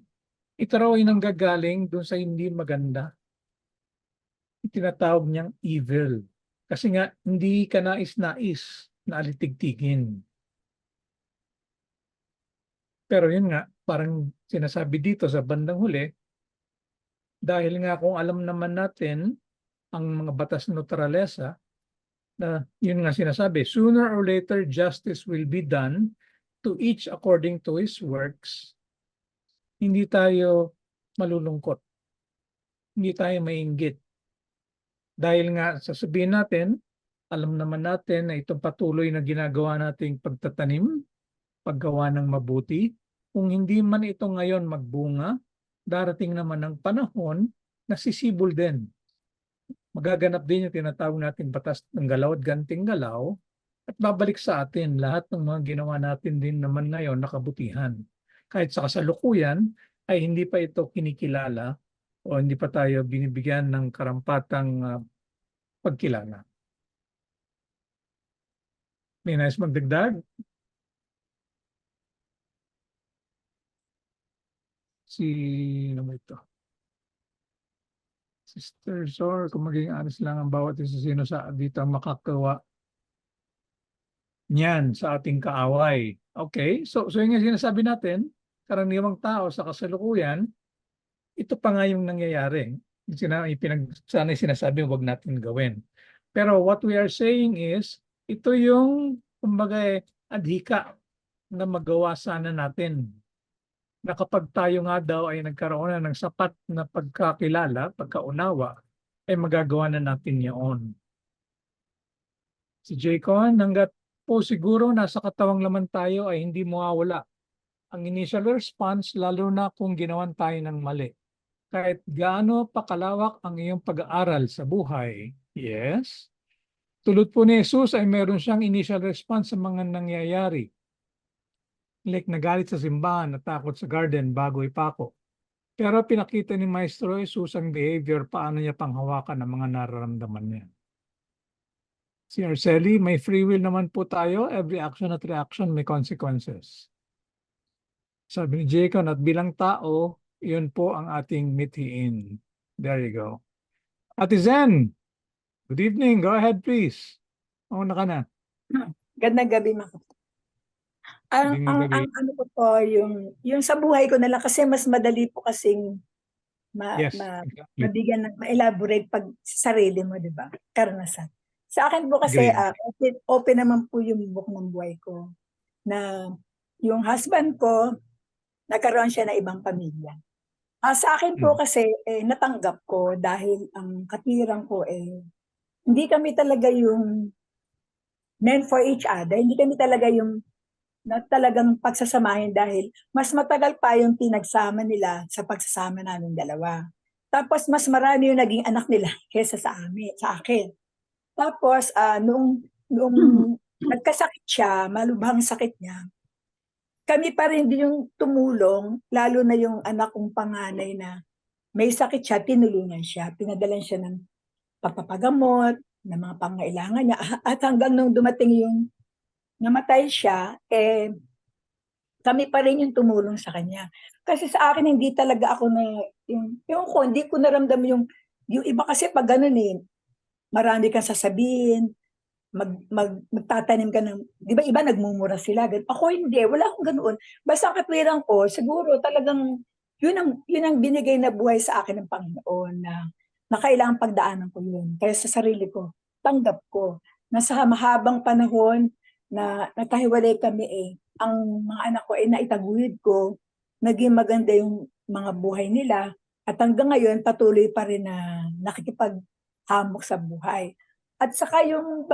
ito raw ay nanggagaling doon sa hindi maganda. Tinatawag niyang evil. Kasi nga, hindi ka nais-nais na alitigtigin. Pero yun nga, parang sinasabi dito sa bandang huli, dahil nga kung alam naman natin ang mga batas ng naturalesa, na yun nga sinasabi, sooner or later justice will be done to each according to his works. Hindi tayo malulungkot. Hindi tayo mainggit. Dahil nga sasabihin natin, alam naman natin na itong patuloy na ginagawa nating pagtatanim, paggawa ng mabuti, kung hindi man ito ngayon magbunga, darating naman ang panahon na sisibol din. Magaganap din yung tinatawag nating batas ng galaw at ganting galaw, at babalik sa atin lahat ng mga ginawa natin din naman ngayon na kabutihan. Kahit sa kasalukuyan ay hindi pa ito kinikilala o hindi pa tayo binibigyan ng karampatang pagkilala. May nais magdagdag? Sino ito? Sister Sor, kung maging honest lang ang bawat isa sino sa dito ang makakawa niyan sa ating kaaway. Okay, so yung sinasabi natin, karaniwang tao sa kasalukuyan, ito pa nga yung nangyayari. Sana sinasabi huwag natin gawin. Pero what we are saying is, ito yung kumbaga adhika na magawa sana natin. na kapag tayo nga daw ay nagkaroon na ng sapat na pagkakilala, pagkaunawa, ay magagawa na natin yun. Si Jaycon, hanggat po siguro nasa katawang laman tayo ay hindi mawawala ang initial response, lalo na kung ginawan tayo ng mali. Kahit gaano pa kalawak ang iyong pag-aaral sa buhay, yes, tulad po ni Jesus ay meron siyang initial response sa mga nangyayari. Like nagalit sa simbahan, natakot sa garden bago ipako. Pero pinakita ni Maestro Jesus ang behavior, paano niya panghawakan ang mga nararamdaman niya. Si Arceli, may free will naman po tayo. Every action at reaction may consequences. Sabi ni Jacob, at bilang tao, yun po ang ating mithiin. There you go. Ate Zen, good evening. Go ahead, please. Mauna ka na. Gandang gabi, mga. Magandang gabi. Ang ano ko po, yung sa buhay ko na lang kasi mas madali po kasing Yes, exactly. mabigyan ng ma-elaborate pag sa sarili mo, di ba? Karanasan. Sa akin po kasi, Agree. open naman po yung book ng buhay ko na yung husband ko, nagkaroon siya ng ibang pamilya. Sa akin po kasi, natanggap ko dahil ang katwiran ko hindi kami talaga yung meant for each other. Hindi kami talaga yung na talagang pagsasamahin dahil mas matagal pa yung pinagsama nila sa pagsasama namin dalawa. Tapos mas marami yung naging anak nila kaysa sa akin. Tapos noong nagkasakit siya, malubhang sakit niya, kami pa rin din yung tumulong, lalo na yung anak kong panganay na may sakit siya, tinulungan siya, pinadalan siya ng pagpapagamot, ng mga pangailangan niya, at hanggang nung dumating yung namatay siya, kami pa rin yung tumulong sa kanya. Kasi sa akin, hindi talaga ako na, hindi ko naramdam yung iba kasi pag ganun marami kang sasabihin, magtatanim ka ng, di ba iba nagmumura sila, ako hindi, wala akong ganoon. Basta ang katwiran ko, siguro talagang, yun ang binigay na buhay sa akin ng Panginoon na kailangan pagdaanan ko yun. Kaya sa sarili ko, tanggap ko, na sa mahabang panahon, na nagkahiwalay kami ang mga anak ko naitaguyod ko, naging maganda yung mga buhay nila, at hanggang ngayon patuloy pa rin na nakikipaghamok sa buhay. At saka yung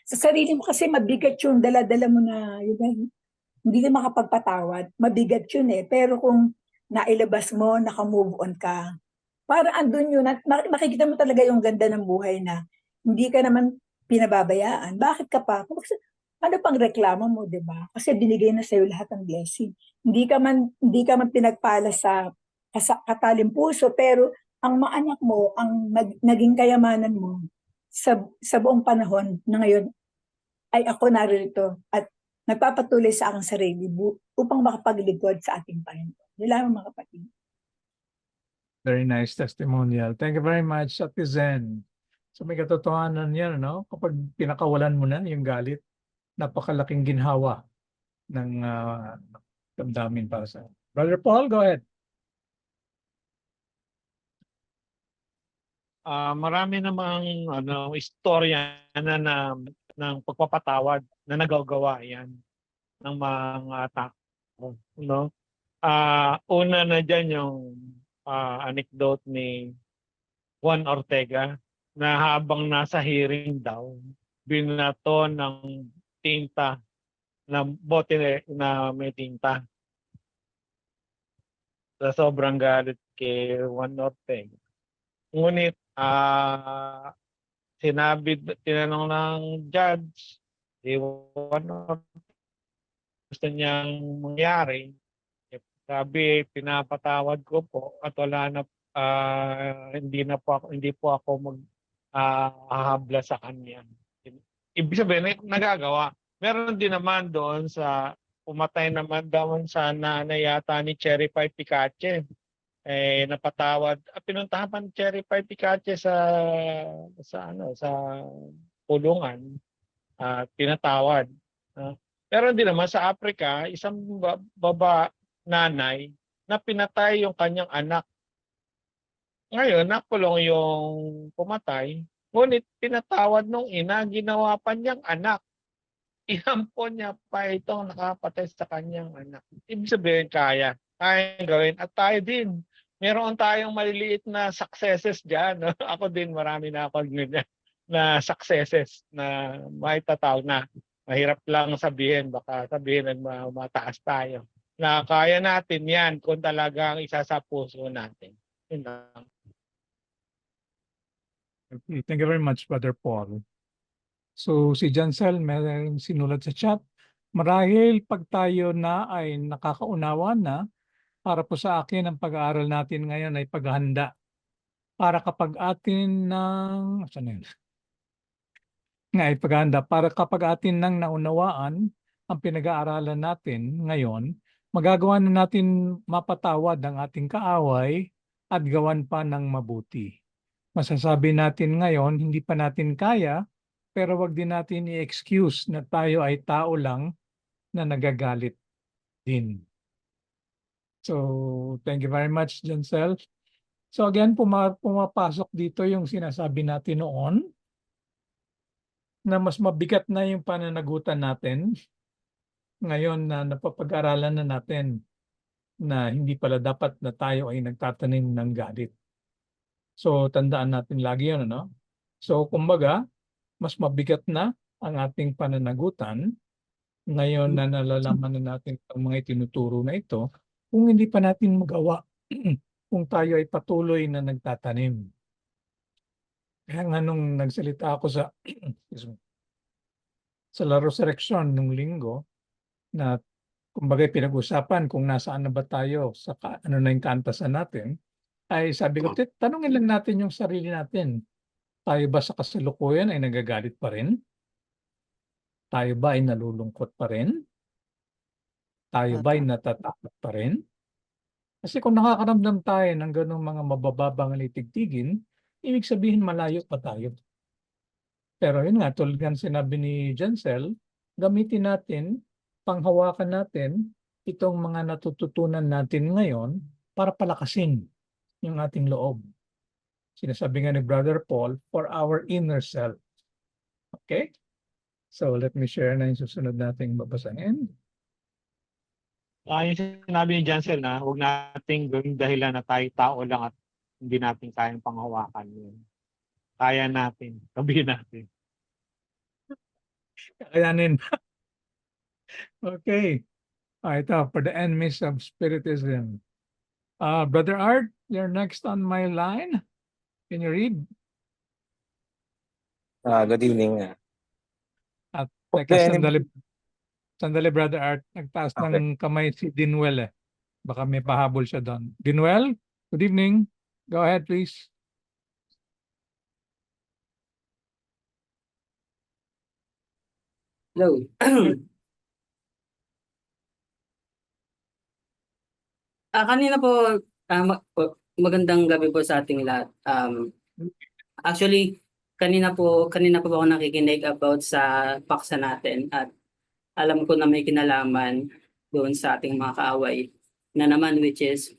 sa sarili mo kasi mabigat yung dala-dala mo na hindi ka makapagpatawad, mabigat yun pero kung nailabas mo, nakamove on ka, para andun yun, at makikita mo talaga yung ganda ng buhay na hindi ka naman pinababayaan. Bakit ka pa? Ano pang reklamo mo, di ba? Kasi binigay na sa'yo lahat ng blessing. Hindi ka man pinagpala sa katalim puso, pero ang mga anak mo, ang naging kayamanan mo sa buong panahon na ngayon ay ako narito at nagpapatuloy sa aking sarili upang makapaglingkod sa ating Panginoon. Yun lang mga kapatid. Very nice testimonial. Thank you very much, Ate Zen. So may katotohanan yan, no? Kapag pinakawalan mo na yung galit, napakalaking ginhawa ng damdamin para sa Brother Paul, go ahead. Marami namang istorya ng pagpapatawad na nagagawa yan ng mga tao, no? Una na diyan yung anecdote ni Juan Ortega na habang nasa hearing daw, binato ng tinta, na bote na may tinta. Sa sobrang galit kay Juan Ortega. Ngunit tinanong ng judge, Juan Ortega, gusto niyang mangyari. Sabi, pinapatawad ko po at wala na hindi po ako hahabla sa kanya. Ibig sabihin, nagagawa. Meron din naman doon sa pumatay naman daw sa nanay yata ni Cherry Pie Picache. Napatawad. Pinuntahan pa ni Cherry Pie Picache sa pulungan. Pinatawad. Pero din naman sa Africa, isang nanay na pinatay yung kanyang anak. Ngayon, nakulong yung pumatay, ngunit pinatawad nung ina, ginawa pa niyang anak. Inampon niya pa itong nakapatay sa kanyang anak. Ibig sabihin, kaya gawin. At tayo din, meron tayong maliliit na successes dyan. No? Ako din, marami na ako ganyan na successes na may tatawag na mahirap lang sabihin, baka sabihin na mataas tayo. Na kaya natin yan kung talagang isa sa puso natin. Yun lang. Okay, thank you very much, Brother Paul. So si Jansel may sinulat sa chat, marahil pag tayo na ay nakakaunawa na, para po sa akin ang pag-aaral natin ngayon ay paghahanda para kapag atin ng, saan na yun? Nga ay paghahanda para kapag atin nang naunawaan ang pinag-aaralan natin ngayon, magagawa na natin mapatawad ang ating kaaway at gawan pa ng mabuti. Masasabi natin ngayon, hindi pa natin kaya, pero wag din natin i-excuse na tayo ay tao lang na nagagalit din. So, thank you very much, Jansel. So again, pumapasok dito yung sinasabi natin noon na mas mabigat na yung pananagutan natin ngayon na napapag-aralan na natin na hindi pala dapat na tayo ay nagtatanim ng galit. So tandaan natin lagi yun, ano? So kumbaga, mas mabigat na ang ating pananagutan ngayon na nalalaman na natin ang mga itinuturo na ito kung hindi pa natin magawa kung tayo ay patuloy na nagtatanim. Kaya nga nung nagsalita ako sa sa La Resurrection nung linggo na kumbaga pinag-usapan kung nasaan na ba tayo sa ano na yung kaantasan natin, ay sabi ko, tanungin lang natin yung sarili natin. Tayo ba sa kasalukuyan ay nagagalit pa rin? Tayo ba ay nalulungkot pa rin? Tayo ba ay natatakot pa rin? Kasi kung nakakaramdam tayo ng ganong mga mabababang litigtigin, ibig sabihin malayo pa tayo. Pero yun nga, tulad ng sinabi ni Jansel, gamitin natin, panghawakan natin itong mga natututunan natin ngayon para palakasin yung ating loob. Sinasabi nga ni Brother Paul, for our inner self. Okay? So let me share na yung susunod nating babasahin. Yung sinabi ni Jansel na huwag nating gawing dahilan na tayo tao lang at hindi natin kayang panghawakan yun. Kaya natin, sabihin natin. Kayanin. Okay. Ito, for the enemies of Spiritism. Brother Art, you're next on my line. Can you read? Good evening. At For teka, the enemy- sandali, Brother Art. Nagtaas ng kamay si Dinwell eh. Baka may pahabol siya doon. Dinwell, good evening. Go ahead, please. Hello. Kanina po, magandang gabi po sa ating lahat. Actually, kanina po ba ako nakikinig about sa paksa natin at alam ko na may kinalaman doon sa ating mga kaaway na naman which is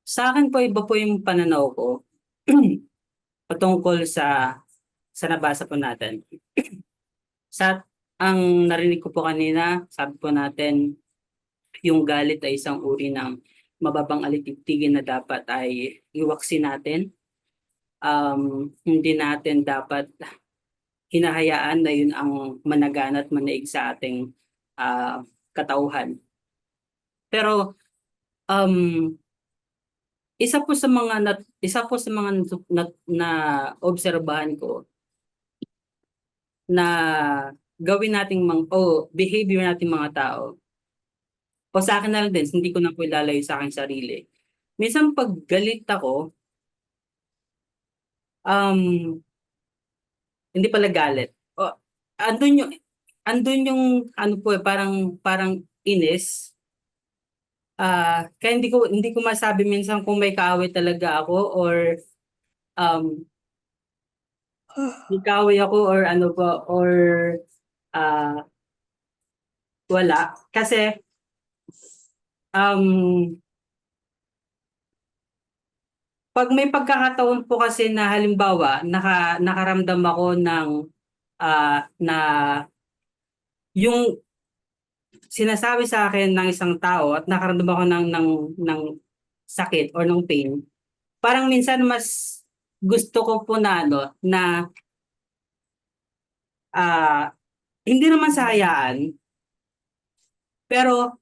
sa akin po iba po yung pananaw ko patungkol sa nabasa po natin. Ang narinig ko po kanina, sabi po natin, yung galit ay isang uri ng mababang alitigtigin na dapat ay iwaksin natin. Hindi natin dapat hinahayaan na yun ang managan at manaig sa ating katauhan. Pero isa po sa mga na obserbahan ko na gawin nating behavior nating mga tao. O sa akin na lang din, hindi ko na po ilalayo sa aking sarili. Minsan pag galit ako, hindi pala galit. Andun yung ano po parang inis. Kaya hindi ko masabi minsan kung may kaaway talaga ako or may kaaway ako or ano po or wala. Kasi pag may pagkakataon po kasi na halimbawa nakaramdam ako ng na yung sinasabi sa akin ng isang tao at nakaramdam ako ng sakit or ng pain, parang minsan mas gusto ko po na ah, hindi naman sa hayaan, pero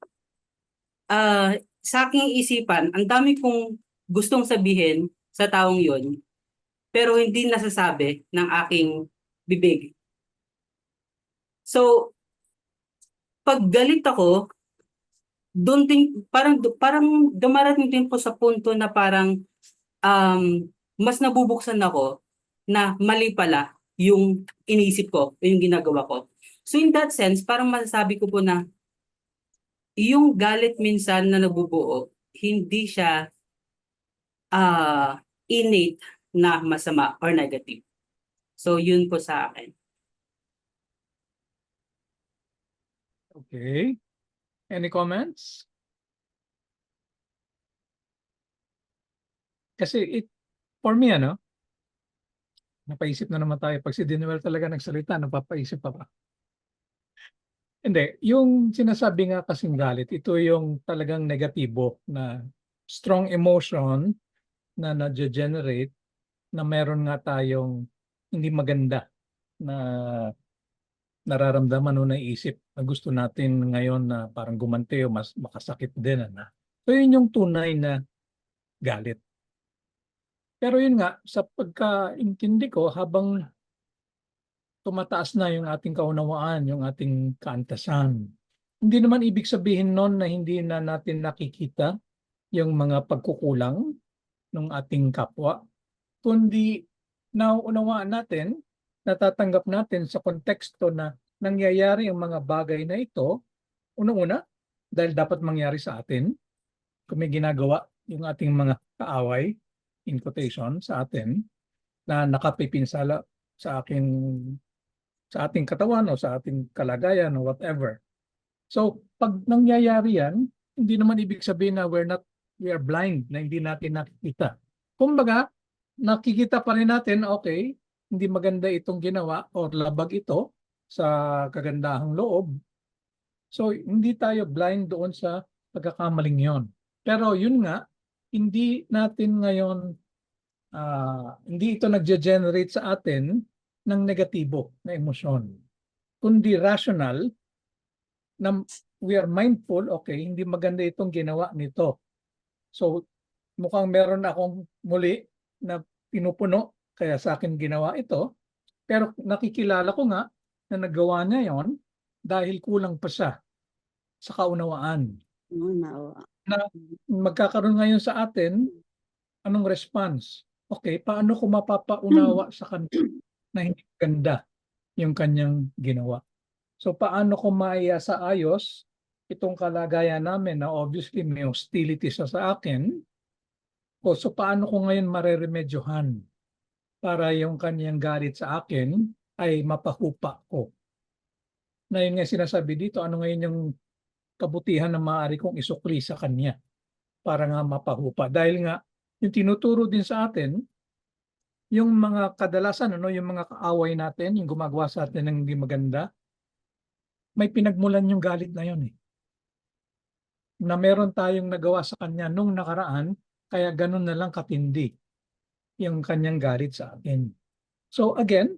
sa aking isipan, ang dami kong gustong sabihin sa taong yon, pero hindi nasasabi ng aking bibig. So, pag galit ako, doon din parang dumarating din po sa punto na parang mas nabubuksan ako na mali pala yung iniisip ko, yung ginagawa ko. So in that sense, parang masasabi ko po na yung galit minsan na nabubuo, hindi siya innate na masama or negative. So yun po sa akin. Okay. Any comments? Kasi for me, napaisip na naman tayo. Pag si Dinuel talaga nagsalita, napapaisip pa ba? Hindi. Yung sinasabi nga kasing galit, ito yung talagang negatibo na strong emotion na na-generate na meron nga tayong hindi maganda na nararamdaman o naisip na gusto natin ngayon na parang gumanti o mas makasakit din. So yun yung tunay na galit. Pero yun nga, sa pagkaintindi ko, habang tumataas na yung ating kaunawaan, yung ating kaantasan, hindi naman ibig sabihin nun na hindi na natin nakikita yung mga pagkukulang ng ating kapwa, kundi nauunawaan natin, natatanggap natin sa konteksto na nangyayari ang mga bagay na ito, unang-una, dahil dapat mangyari sa atin, kung may ginagawa yung ating mga kaaway, in quotation, sa atin, na nakapipinsala sa ating katawan o sa ating kalagayan o whatever. So, pag nangyayari yan, hindi naman ibig sabihin na we are blind, na hindi natin nakikita. Kumbaga, nakikita pa rin natin, okay, hindi maganda itong ginawa o labag ito sa kagandahang loob. So, hindi tayo blind doon sa pagkakamaling yon. Pero yun nga, hindi natin ngayon, hindi ito nagge-generate sa atin ng negatibo na emosyon, kundi rational na we are mindful, okay, hindi maganda itong ginawa nito. So, mukhang meron akong muli na pinupuno, kaya sa akin ginawa ito, pero nakikilala ko nga na nagawa niya yon dahil kulang pa siya sa kaunawaan. Na magkakaroon ngayon sa atin, anong response? Okay, paano ko mapapaunawa sa kanya na hindi ganda yung kanyang ginawa? So paano ko maiasaayos itong kalagayan namin na obviously may hostility sa akin? So paano ko ngayon mareremedyohan para yung kanyang galit sa akin ay mapahupa ko? Na yun nga sinasabi dito, ano ngayon yung kabutihan na maaari kong isukli sa kanya para nga mapahupa. Dahil nga, yung tinuturo din sa atin, yung mga kadalasan, yung mga kaaway natin, yung gumagawa sa atin ng hindi maganda, may pinagmulan yung galit na yun. Na meron tayong nagawa sa kanya nung nakaraan, kaya ganun na lang katindi yung kanyang galit sa atin. So again,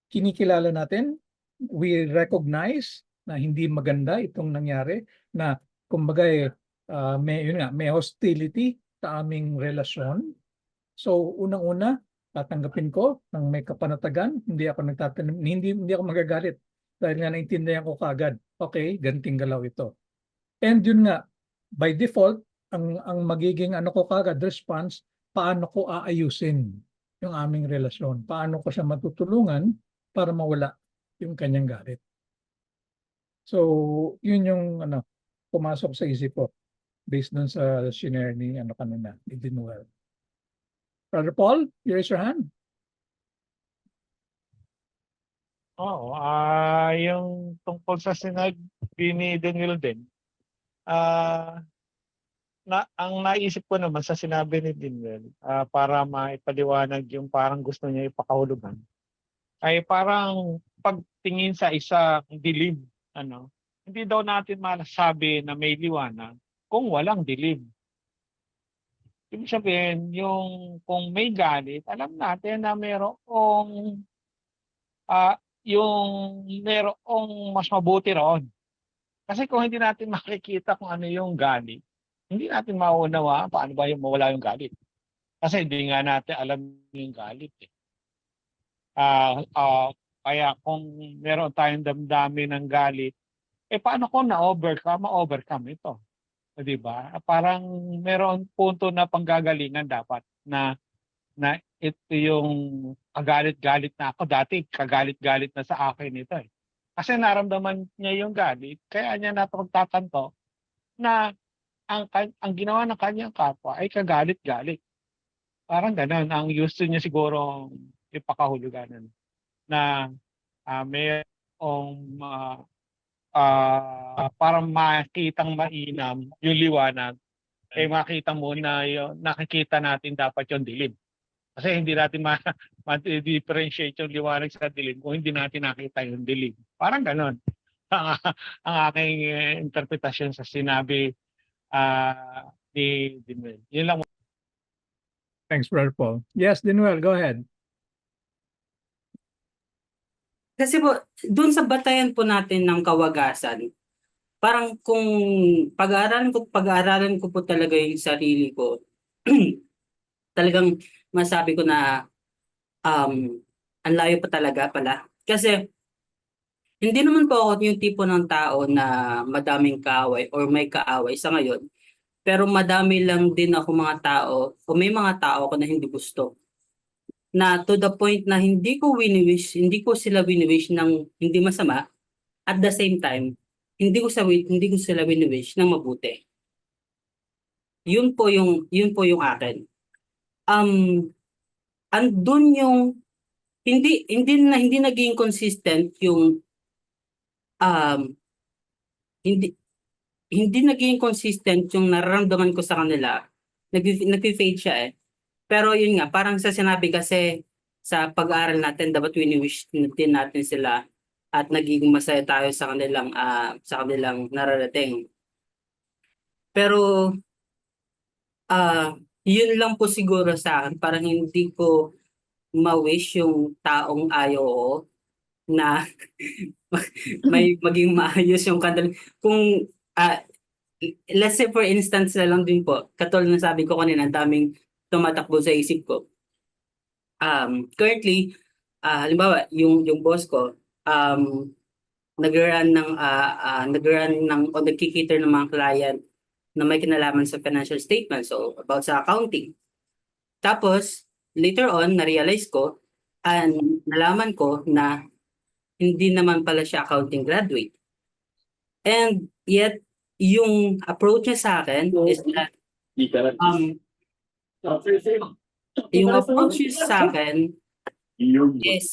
kinikilala natin, we recognize na hindi maganda itong nangyari, na kumbaga may hostility sa aming relasyon. So unang-una, tatanggapin ko ng may kapanatagan, hindi ako magagalit dahil nga naintindihan ko kaagad, okay, ganting galaw ito. And yun nga, by default, ang magiging ko kaagad response, paano ko aayusin yung aming relasyon? Paano ko siya matutulungan para mawala yung kanyang galit? So, yun yung pumasok sa isip ko based dun sa shinare ni kanina, ni Dinuel. Brother Paul, you raise your hand. Oo, yung tungkol sa sinabi ni Daniel din, ang naisip ko naman sa sinabi ni Dinwell, para maipaliwanag yung parang gusto niya ipakahulugan, ay parang pagtingin sa isang dilim, ano, hindi daw natin masasabi na may liwanag kung walang dilim. Ibig sabihin, kung may galit, alam natin na merong mas mabuti roon. Kasi kung hindi natin makikita kung ano yung galit, hindi natin mauunawaan paano ba yung mawala yung galit. Kasi hindi nga natin alam yung galit. Kaya kung meron tayong damdamin ng galit, paano kung ma-overcome ito? Di ba? Parang meron punto na panggagalingan dapat na ito yung kagalit-galit na ako. Dati kagalit-galit na sa akin ito eh. Kasi naramdaman niya yung galit, kaya niya napagtatanto na ang ginawa ng kanyang kapwa ay kagalit-galit. Parang ganun, ang gusto niya siguro ipakahulugan na mayroong parang makitang mainam yung liwanag, makita mo na nakikita natin dapat yung dilim. Kasi hindi natin ma-differentiate yung liwanag sa dilim kung hindi natin nakita yung dilim. Parang ganon. Ang aking interpretasyon sa sinabi ni Dinwell. Yun lang. Thanks, Brother Paul. Yes, Dinuel, go ahead. Kasi po, doon sa batayan po natin ng kawagasan, parang kung pag-aaralan ko po talaga yung sarili ko, talagang masabi ko na ang layo pa talaga pala. Kasi hindi naman po ako yung tipo ng tao na madaming kaaway or may kaaway sa ngayon. Pero madami lang din ako mga tao o may mga tao ako na hindi gusto. Na to the point na hindi ko sila wini-wish ng hindi masama. At the same time, hindi ko sila wini-wish ng mabuti. Yun po yung akin. Andun yung hindi naging consistent yung hindi naging consistent yung nararamdaman ko sa kanila. Nag-fade siya eh. Pero yun nga, parang sa sinabi kasi sa pag-aaral natin, dapat wini-wish din natin sila at nagiging masaya tayo sa kanilang nararating. Pero yun lang po siguro sa akin, parang hindi ko ma-wish yung taong ayaw ko na may maging maayos yung kanilang. Kung let's say for instance na lang din po, katulad na sabi ko kanina, daming tumatakbo sa isip ko. Currently, halimbawa, yung boss ko, nag-run ng o nagkikater ng mga client na may kinalaman sa financial statement, so about sa accounting. Tapos, later on, na-realize ko, nalaman ko na hindi naman pala siya accounting graduate. And yet, yung approach niya sa akin is that yung approach niya sa akin is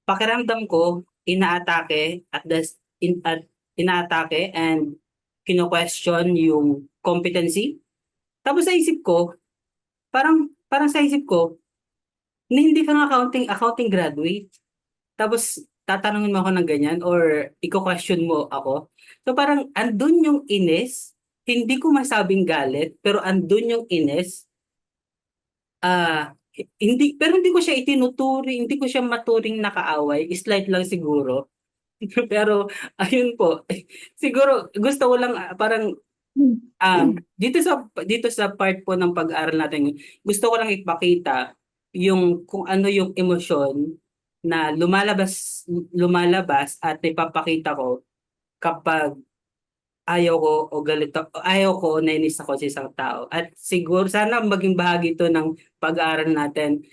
pakiramdam ko inaatake inaatake and kino-question yung competency. Tapos sa isip ko, parang sa isip ko, hindi ka nga accounting graduate. Tapos tatanungin mo ako ng ganyan or i-question mo ako. So parang andun yung inis, hindi ko masabing galit, pero andun yung inis. Hindi ko siya hindi ko siya maturing nakaaway, slight lang siguro. Pero ayun po, siguro gusto ko lang parang dito sa part po ng pag-aaral natin, gusto ko lang ipakita yung kung ano yung emosyon na lumalabas at ipapakita ko kapag ayaw ko o nainis ako sa isang tao. At siguro sana maging bahagi ito ng pag-aaral natin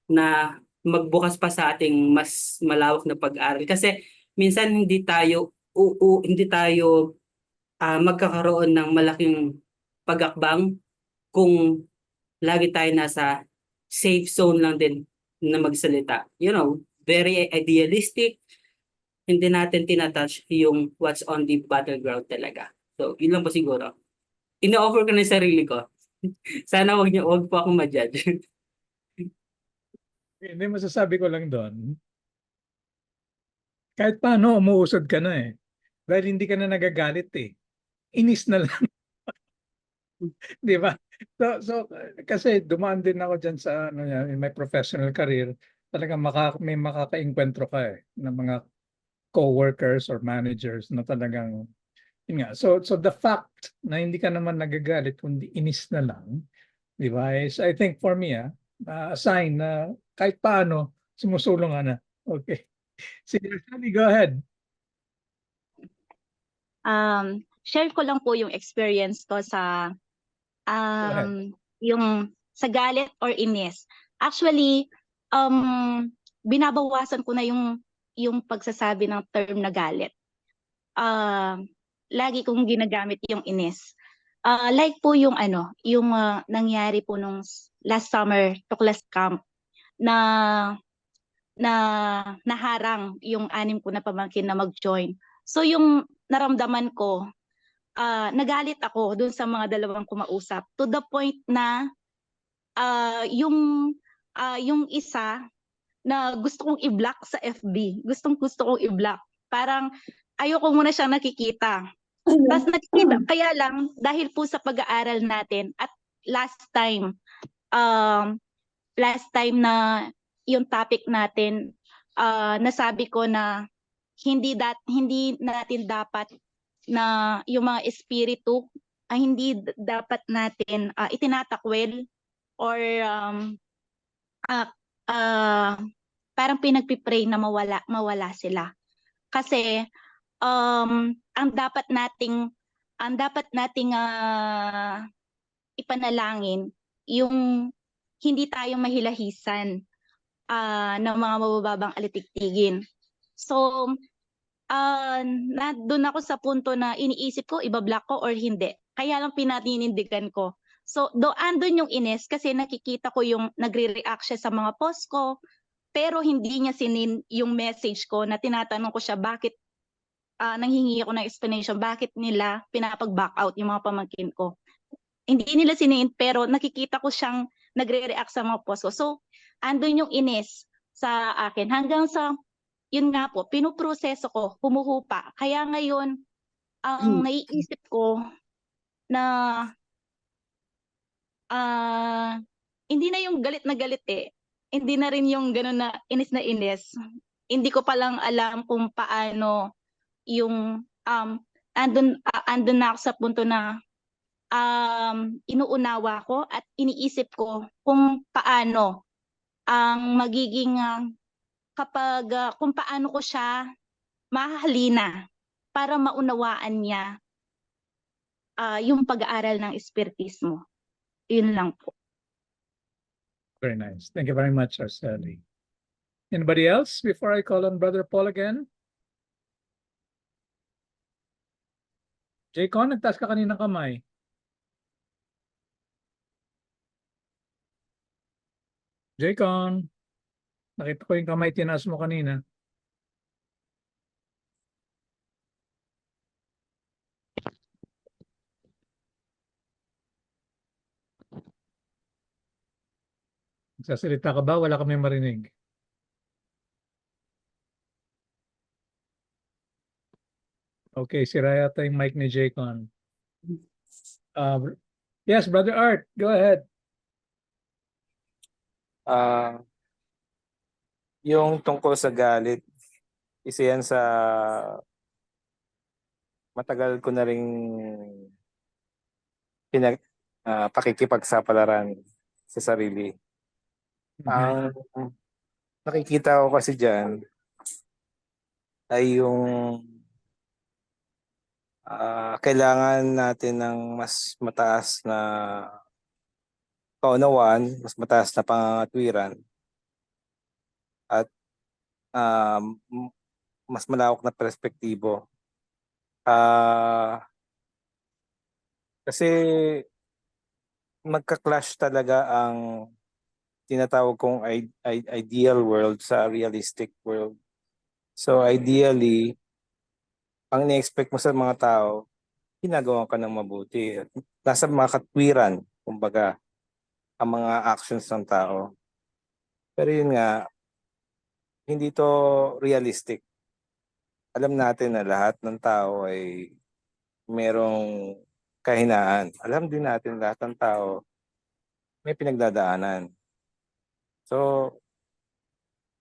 na magbukas pa sa ating mas malawak na pag-aaral. Kasi minsan hindi tayo magkakaroon ng malaking pag-akbang kung lagi tayo nasa safe zone lang din na magsalita. You know, very idealistic, hindi natin tinatouch yung what's on the battleground talaga. So, yun lang po siguro. Ino-offer ko na yung sarili ko. Sana wag po akong ma-judge. Hindi, masasabi ko lang doon, kahit paano umuusad ka na eh. Dahil hindi ka na nagagalit eh. Inis na lang, di ba? So kasi dumaan din ako dyan sa ano yan, in my professional career, talagang may makakaengkwentro ka eh ng mga co-workers or managers na talagang yun nga. So the fact na hindi ka naman nagagalit kundi inis na lang, di ba? Is, I think for me a sign na kahit paano sumusulong ka na. Okay. Sige, Sally, go ahead. Share ko lang po yung experience ko sa ahead. yung sa galit or inis. Actually, binabawasan ko na yung pagsasabi ng term na galit. Lagi kong ginagamit yung inis. Like po yung nangyari po nung last summer Tuklas Camp na naharang yung 6 ko na pamangkin na mag-join. So yung naramdaman ko, nagalit ako dun sa mga dalawang kumausap to the point na yung isa na gusto kong i-block sa FB. Gusto kong i-block. Parang ayoko muna siyang nakikita. Tapos nakikita, kaya lang dahil po sa pag-aaral natin at last time na yung topic natin, nasabi ko na hindi natin dapat na yung mga espiritu ay hindi dapat natin itinatakwil or parang pinagpipray na mawala sila. Kasi ang dapat nating ipanalangin yung hindi tayo mahilahisan ng mga mabababang alitigtigin. So doon ako sa punto na iniisip ko ibablock ko or hindi. Kaya lang pinaninindigan ko. So andun yung inis kasi nakikita ko yung nagre-react siya sa mga post ko, pero hindi niya sinin yung message ko na tinatanong ko siya bakit nanghingi ako ng explanation, bakit nila pinapag-back out yung mga pamangkin ko. Hindi nila sinin pero nakikita ko siyang nagre-react sa mga post ko. So andun yung inis sa akin hanggang sa yun nga po, pinuproseso ko, humuhupa. Kaya ngayon, ang naiisip ko na hindi na yung galit na galit eh. Hindi na rin yung gano'n na inis. Hindi ko palang alam kung paano yung andun na ako sa punto na inuunawa ko at iniisip ko kung paano ang magiging kung paano ko siya mahahalina para maunawaan niya yung pag-aaral ng espiritismo. Yun lang po. Very nice. Thank you very much, Sally. Anybody else before I call on Brother Paul again? Jaycon, nagtaas ka kanina kamay. Jaycon, nakita ko yung kamay tinaas mo kanina. Nagsasalita ka ba? Wala kami marinig. Okay, sira yata yung mic ni Jaycon. Yes, Brother Art, go ahead. Yung tungkol sa galit, isa yan sa matagal ko na ring pakikipagsapalaran sa sarili. Ang nakikita ko kasi dyan ay yung kailangan natin ng mas mataas na kaunawaan, mas mataas na pangangatwiran at mas malawak na perspektibo. Kasi magka-clash talaga ang tinatawag kong ideal world sa realistic world. So ideally, ang ni-expect mo sa mga tao, ginagawa ka ng mabuti. At nasa mga katwiran, kumbaga, ang mga actions ng tao. Pero yun nga, hindi to realistic. Alam natin na lahat ng tao ay merong kahinaan. Alam din natin lahat ng tao may pinagdadaanan. So,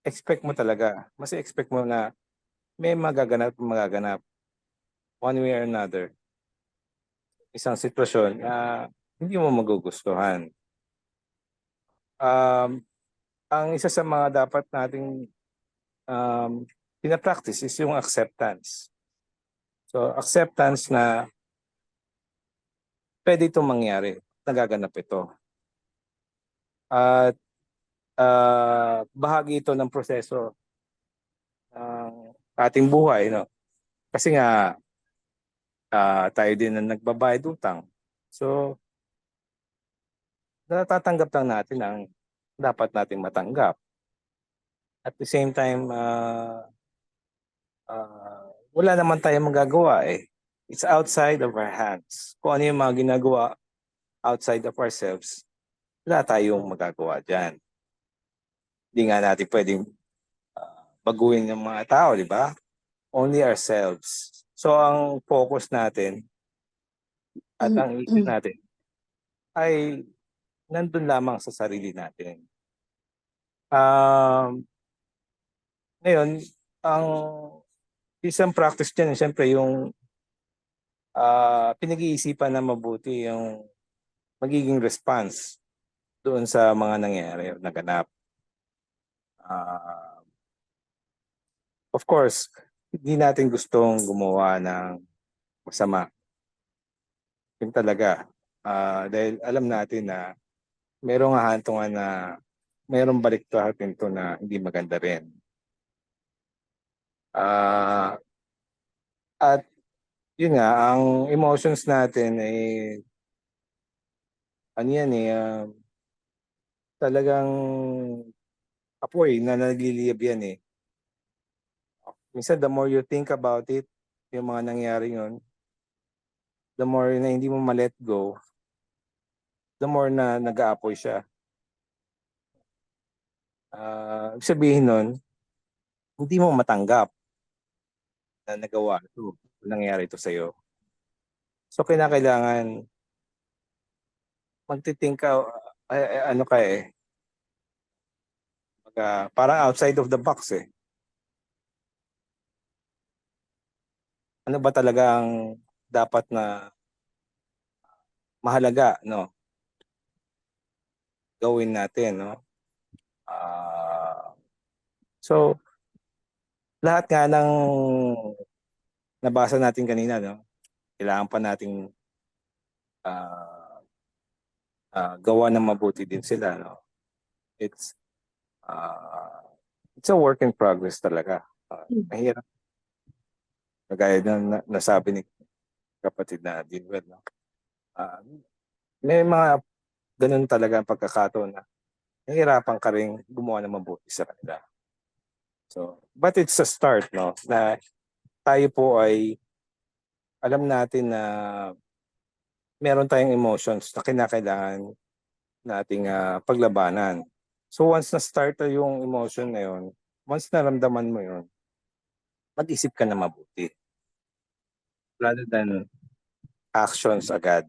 expect mo talaga. Mas expect mo na may magaganap one way or another. Isang sitwasyon na hindi mo magugustuhan. Ang isa sa mga dapat nating pinapractice is yung acceptance. So, acceptance na pwede itong mangyari. Nagaganap ito. At bahagi ito ng proseso ng ating buhay. No? Kasi nga, tayo din ang nagbabayad utang. So, natatanggap lang natin ang dapat nating matanggap. At the same time, wala naman tayong magagawa eh. It's outside of our hands. Kung ano yung mga ginagawa outside of ourselves, wala tayong magagawa dyan. Hindi nga natin pwedeng baguhin ng mga tao, di ba? Only ourselves. So ang focus natin at ang isip natin ay nandun lamang sa sarili natin. Ngayon, ang isang practice dyan, siyempre yung pinag-iisipan na mabuti yung magiging response doon sa mga nangyari o naganap. Of course, hindi natin gustong gumawa ng masama. Yun talaga. Dahil alam natin na merong hahantungan na merong balik to na hindi maganda rin. At yun nga, ang emotions natin ay ano yan talagang apoy na nagliliyab yan eh. Minsan the more you think about it, yung mga nangyari yun, the more na hindi mo ma-let go, the more na nag-aapoy siya. Sabihin nun, hindi mo matanggap na nagawa ito, nangyari ito sa'yo. So kailangan magti-think ka, ano ka eh, parang outside of the box eh. Ano ba talaga ang dapat na mahalaga, no? Gawin natin, no? So, lahat nga ng nabasa natin kanina, no? Kailangan pa nating gawa ng mabuti din sila, no? It's a work in progress talaga. Mahirap. Kagaya ng nasabi ni kapatid na Dinwell, no? May mga ganun talaga ang pagkakataon na nahihirapan ka rin gumawa ng mabuti sa kanila. So, but it's a start, no? Na tayo po ay alam natin na meron tayong emotions na kinakailangan nating paglabanan. So once na-start yung emotion na yun, once naramdaman mo yun, mag-isip ka na mabuti. Rather than actions agad,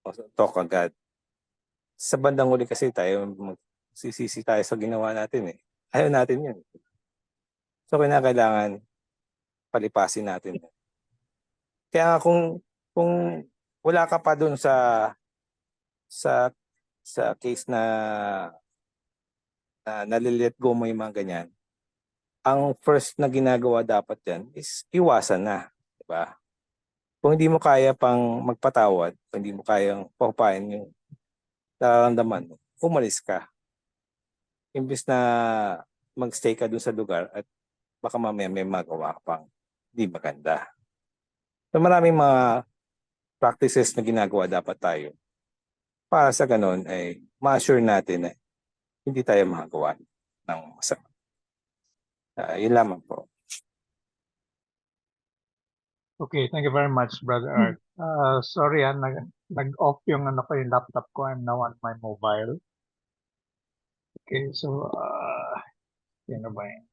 o talk agad. Sa bandang huli kasi tayo, magsisisi tayo sa ginawa natin eh. Ayaw natin yun. So kailangan palipasin natin. Kaya kung wala ka pa dun sa case na nalilet go mo yung mga ganyan, ang first na ginagawa dapat yan is iwasan na. Diba? Kung hindi mo kaya pang magpatawad, kung hindi mo kayang pahupain yung nararamdaman mo, umalis ka. Imbis na magstay ka dun sa lugar at baka mamaya may magawa ka pang hindi maganda. So maraming mga practices na ginagawa dapat tayo para sa ganun ay ma-assure natin na hindi tayo makagawa ng masama. Yun lamang po. Okay, thank you very much, Brother Art. Sorry, nag-off yung yung laptop ko. I'm now on my mobile. Okay, so, sino ba yun?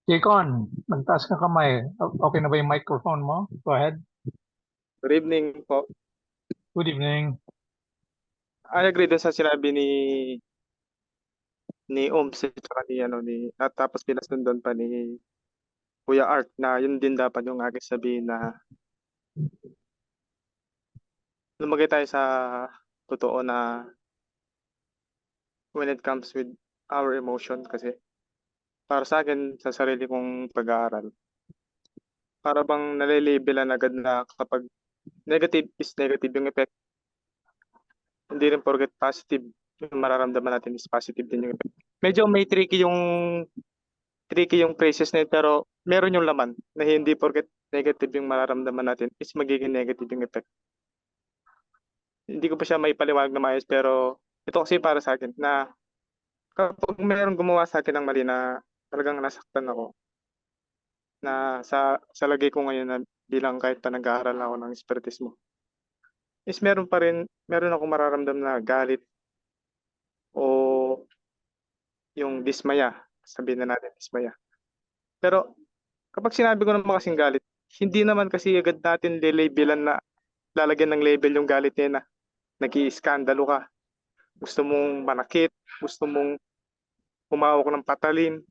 Jaycon, magtaas ka kamay. Okay na ba yung microphone mo? Go ahead. Good evening po. Good evening. I agree dun sa sinabi ni Oms at saka at tapos pinasundan pa ni Kuya Art na yun din dapat yung aking sabihin na lumagay tayo sa totoo na when it comes with our emotion kasi para sa akin sa sarili kong pag-aaral para bang nalalabelan agad na kapag negative is negative yung effect. Hindi rin porket positive yung mararamdaman natin is positive din yung effect. Medyo may tricky yung phrases na yun, pero meron yung laman na hindi porket negative yung mararamdaman natin is magiging negative yung effect. Hindi ko pa siya may paliwanag na maayos pero ito kasi para sa akin na kapag meron gumawa sa akin ng mali na talagang nasaktan ako na sa lagay ko ngayon na bilang kahit pa nag-aaral ako ng espiritismo is meron ako mararamdam na galit o yung dismaya, sabihin na natin dismaya. Pero kapag sinabi ko naman kasing galit, hindi naman kasi agad natin lalabelan na lalagyan ng label yung galit niya na nag-iiskandalo ka. Gusto mong manakit, gusto mong humawak ng patalin.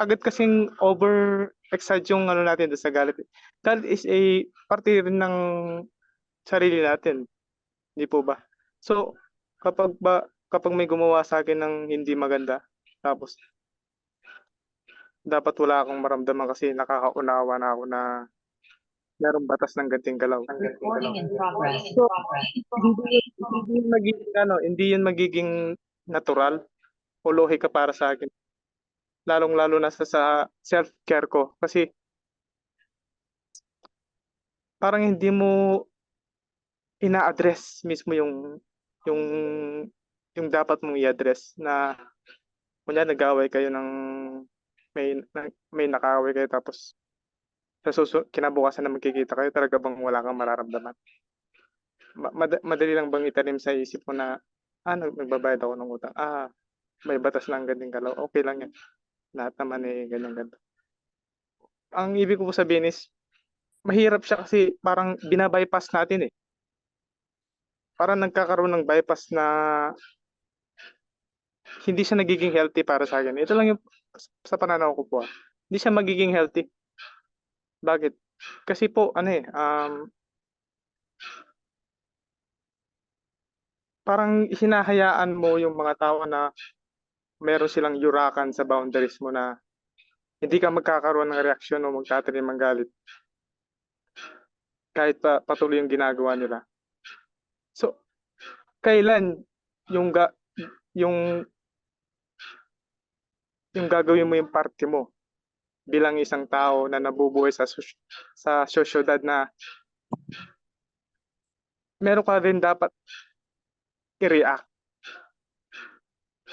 Agad kasing over-excite yung natin doon sa galit. Galit is a parte rin ng sarili natin. Hindi po ba? So, kapag may gumawa sa akin ng hindi maganda, tapos dapat wala akong maramdaman kasi nakakaunawa na ako na merong batas ng ganting galaw. So, hindi yun magiging natural o lohika para sa akin. Lalong-lalo na sa self-care ko kasi parang hindi mo ina-address mismo yung dapat mong i-address na kunya nag-away kayo ng may nakaaway kayo tapos kinabukasan na magkikita kayo, talaga bang wala kang mararamdaman? Madali lang bang itanim sa isip mo na nagbabayad ako ng utang, may batas ng ganting galaw, okay lang yan, lahat naman ganyan. Ang ibig ko sabihin is mahirap siya kasi parang binabypass natin parang nagkakaroon ng bypass na hindi siya nagiging healthy para sa akin. Ito lang yung sa pananaw ko po. Hindi siya magiging healthy. Bakit? Kasi po parang hinahayaan mo yung mga tao na meron silang yurakan sa boundaries mo na hindi ka magkakaroon ng reaksyon o magtatanim ng galit kahit pa patuloy yung ginagawa nila. So, kailan yung gagawin mo yung parte mo bilang isang tao na nabubuhay sa sosyedad na meron ka rin dapat i-react.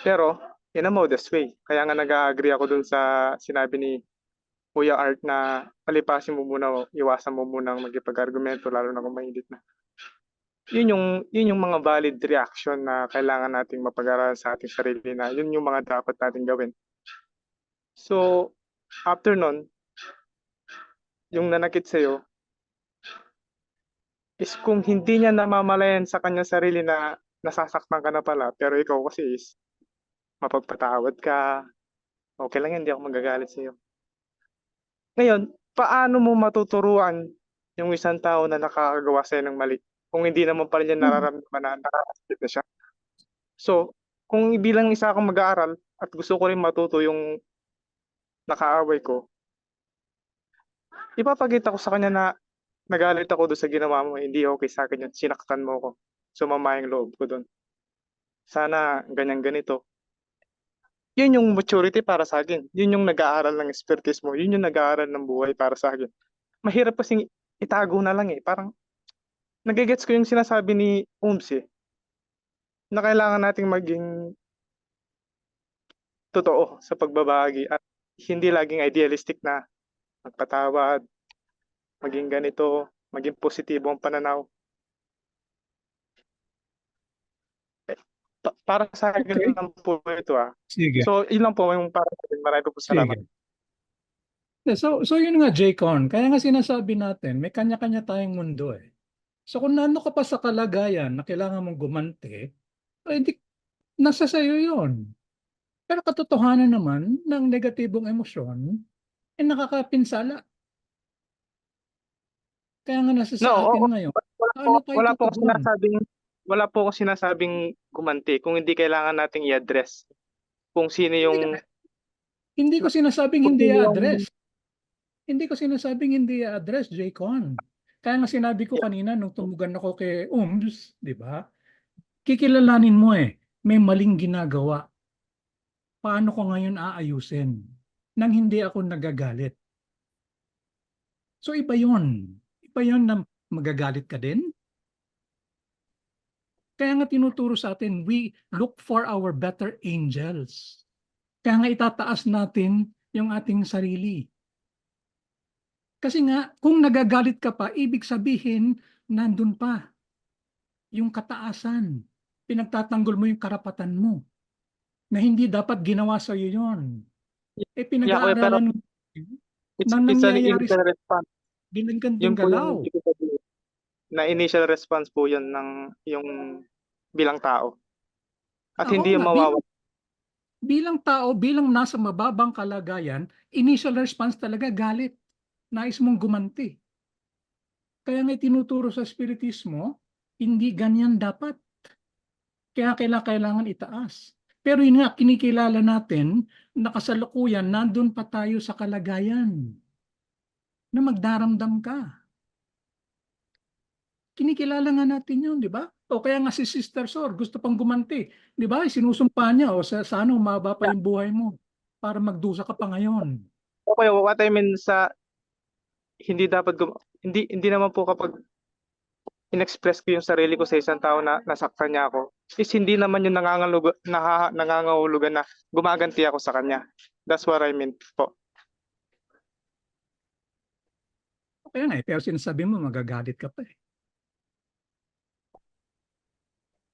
Pero, in a modest way. Kaya nga nag-agree ako dun sa sinabi ni Kuya Art na palipasin mo muna, iwasan mo muna magipag-argumento lalo na kung mainit na. Yun yung mga valid reaction na kailangan nating mapag-aralan sa ating sarili na yun yung mga dapat nating gawin. So, after nun, yung nanakit sa'yo, is kung hindi niya namamalayan sa kanyang sarili na nasasaktan ka na pala, pero ikaw kasi is mapagpatawad ka, okay lang yan, hindi ako magagalit sa'yo. Ngayon, paano mo matuturuan yung isang tao na nakakagawa sa'yo ng mali kung hindi naman pala niya nararamdaman na nakakasakit na siya? So, kung bilang isa akong mag-aaral at gusto ko rin matuto yung nakaaway ko, ipapakita ko sa kanya na nagalit ako doon sa ginawa mo, hindi okay sa akin yun, sinaktan mo ko, sumama yung loob ko doon. Sana ganyan-ganito. Yun yung maturity para sa akin. Yun yung nag-aaral ng espiritismo. Yun yung nag-aaral ng buhay para sa akin. Mahirap kasing itago na lang Parang nagigets ko yung sinasabi ni Oms na kailangan nating maging totoo sa pagbabahagi at hindi laging idealistic na magpatawad, maging ganito, maging positibo ang pananaw. Para sa akin Okay. lang po ito Sige. So, yun lang po yung para sa akin. Marami po salamat. Sige. So yun nga, J-Con. Kaya nga sinasabi natin, may kanya-kanya tayong mundo eh. So kung nando ka pa sa kalagayan na kailangan mong gumante, di, nasa sayo yun. Pero katotohanan naman ng negatibong emosyon, nakakapinsala. Kaya nga nasa sa No, atin ngayon, paano tayo wala po tutugon? wala po akong sinasabing gumanti kung hindi kailangan nating i-address kung sino yung Hindi ko sinasabing kung hindi sino yung- i-address. Hindi ko sinasabing hindi i-address, J-Con. Kaya nga sinabi ko kanina nung tumugan ako kay Ooms, di ba? Kikilalanin mo may maling ginagawa. Paano ko ngayon aayusin nang hindi ako nagagalit? So iba yun. Iba yun na magagalit ka din. Kaya nga tinuturo sa atin, we look for our better angels. Kaya nga itataas natin yung ating sarili. Kasi nga, kung nagagalit ka pa, ibig sabihin, nandun pa yung kataasan. Pinagtatanggol mo yung karapatan mo na hindi dapat ginawa sa iyo yun. Pinag-aaralan mo it's na an nangyayari initial sa response. ginaganding Yun po galaw. yung ibig sabihin. Na initial response po yun ng yung bilang tao. At Oo hindi yung nga, mawawala. bilang tao, bilang nasa mababang kalagayan, initial response talaga galit. Nais mong gumanti. Kaya nga tinuturo sa spiritismo, hindi ganyan dapat. Kaya kailangan itaas. Pero yun nga, kinikilala natin, nakasalukuyan, nandun pa tayo sa kalagayan na magdaramdam ka. Kinikilala nga natin yun, di ba? O kaya nga si Sister Sor, gusto pang gumanti. Di ba? Sinusumpa niya, o sa ano, mababa pa yung buhay mo para magdusa ka pa ngayon. Okay, what I mean sa hindi dapat hindi naman po kapag in-express ko yung sarili ko sa isang tao na nasaktan niya ako, is hindi naman yung nangangahulugan na gumaganti ako sa kanya. That's what I meant po. Kaya nga, pero sinasabi mo, magagalit ka pa eh.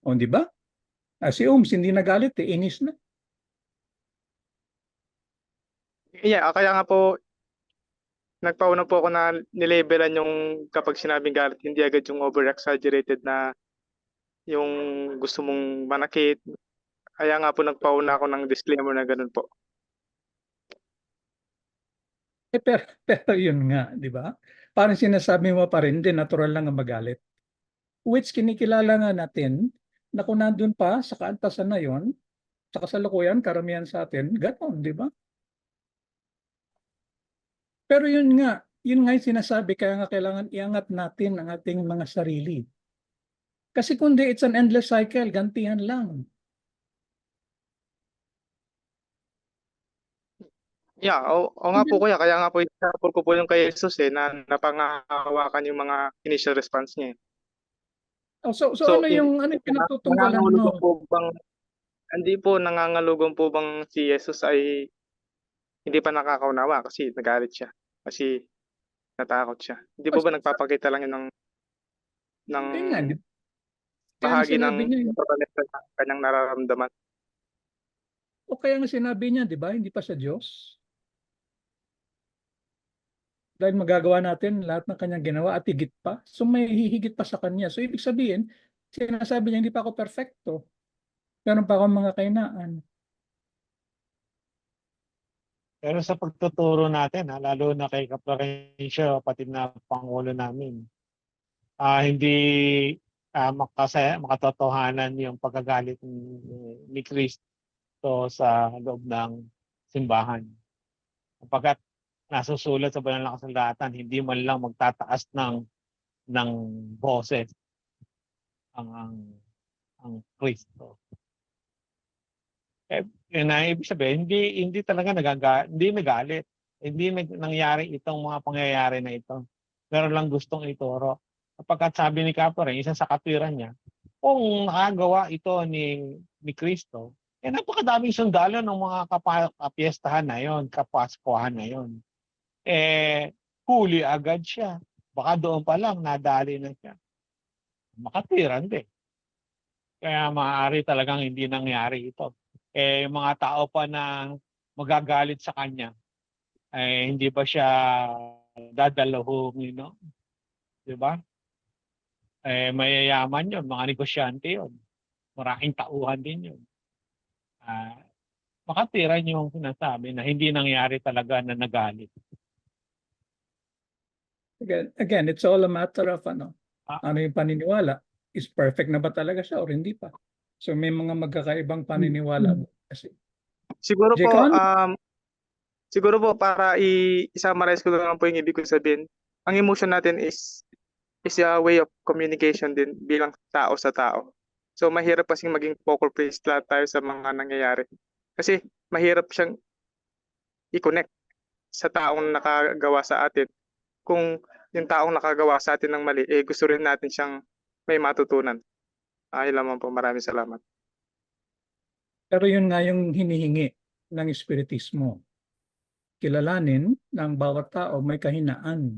O, di ba? Si Ooms, hindi nagalit eh, inis na. Yeah, kaya nga po, nagpauna po ako na nilabelan yung kapag sinabing galit, hindi agad yung over-exaggerated na yung gusto mong manakit. Kaya nga po nagpauna ako ng disclaimer na ganun po. Pero yun nga, di ba? Parang sinasabi mo pa rin, hindi, natural lang ang magalit. Which kinikilala nga natin na kung nandun pa sa kaantasan na yun, sa kasalukuyan, karamihan sa atin, gano'n, di ba? Pero yun nga yung sinasabi, kaya nga kailangan iangat natin ang ating mga sarili. Kasi kundi it's an endless cycle, gantihan lang. Yeah, o nga po kuya, kaya nga po example ko po yung kay Jesus na napangahawakan yung mga initial response niya. So ano yung pinagtutunggalan mo? Hindi po nangangalugong po bang si Jesus ay hindi pa nakakaunawa kasi nagalit siya. Kasi natakot siya. Hindi po ba nagpapakita lang yun ng bahagi ng kanyang nararamdaman? O kaya nga sinabi niya, di ba? Hindi pa sa Diyos. Dahil magagawa natin lahat ng kanyang ginawa at higit pa. So may hihigit pa sa kanya. So ibig sabihin, sinasabi niya, hindi pa ako perfecto. Meron pa akong mga kainaan. Pero sa pagtuturo natin, lalo na kay Kaplarencio, pati na Pangulo namin, hindi makatotohanan yung pagkagalit ni Kristo sa loob ng simbahan. Kapagkat nasusulat sa banal na kasulatan, hindi man lang magtataas ng boses ang Kristo. Ibig sabihin, hindi talaga hindi nagalit. Hindi nangyari itong mga pangyayari na ito. Pero lang gustong ituro. Kapagkat sabi ni Kapore, isa sa katwiran niya, kung nakagawa ito ni Kristo, napakadaming sundalo ng mga kapiestahan na yon, kapaskuhan na yon. huli agad siya. Baka doon pa lang nadali na siya. Makatiran din. Kaya maaari talagang hindi nangyari ito. Yung mga tao pa na magagalit sa kanya, hindi ba siya dadalawin, no? Di ba? Mayayaman yun, mga negosyante yun. Maraming tauhan din yun. Makatiran yung sinasabi na hindi nangyari talaga na nagalit. Again, it's all a matter of ano yung paniniwala. Is perfect na ba talaga siya or hindi pa? So may mga magkakaibang paniniwala kasi. Siguro po, Jecon? siguro po para i-summarize ko lang po yung ibig ko sabihin. Ang emotion natin is a way of communication din bilang tao sa tao. So mahirap kasing maging poker face lahat tayo sa mga nangyayari. Kasi mahirap siyang i-connect sa taong nakagawa sa atin. Kung yung taong nakagawa sa atin ng mali, gusto rin natin siyang may matutunan. Ayun lamang po. Maraming salamat. Pero yun nga yung hinihingi ng espiritismo. Kilalanin ng bawat tao may kahinaan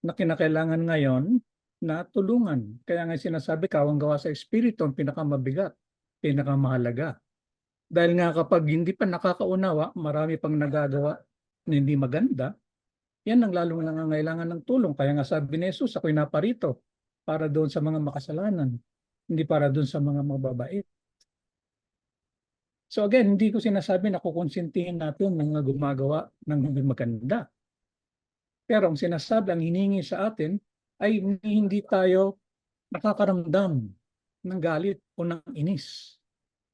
na kinakailangan ngayon na tulungan. Kaya nga sinasabi, kawang gawa sa espiritu ang pinakamabigat, pinakamahalaga. Dahil nga kapag hindi pa nakakaunawa, marami pang nagagawa na hindi maganda, yan ang lalong nangangailangan ng tulong. Kaya nga sabi ni Jesus, ako'y naparito para doon sa mga makasalanan, hindi para doon sa mga mababait. So again, hindi ko sinasabi na kukonsintihin natin ng mga gumagawa ng hindi maganda. Pero ang sinasabi, ang hiningi sa atin ay hindi tayo nakakaramdam ng galit o ng inis.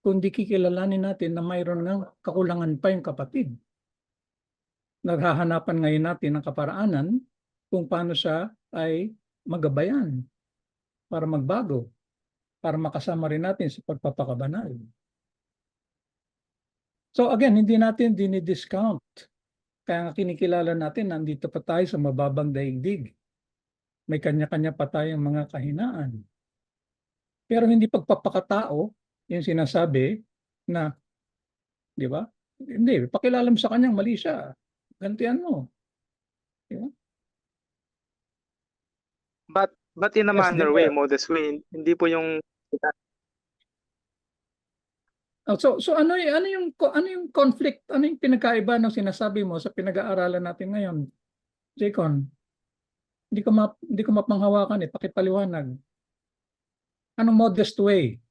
Kundi kikilalanin natin na mayroon ng kakulangan pa yung kapatid. Naghahanapan ngayon natin ng kaparaanan kung paano siya ay magabayan para magbago, para makasama rin natin sa pagpapakabanal. So again, hindi natin dinidiscount. Kaya nga kinikilala natin, nandito pa tayo sa mababang daigdig. May kanya-kanya pa tayong mga kahinaan. Pero hindi pagpapakatao yung sinasabi na, di ba? Hindi, pakilala mo sa kanyang mali siya. Gantian mo. Di ba? But in a Yes, manner they way, were. modest way, hindi po yung So ano yung conflict, ano yung pinagkaiba ng sinasabi mo sa pinag-aaralan natin ngayon? Jaycon, hindi ko mapanghawakan pakipaliwanag. Anong modest way?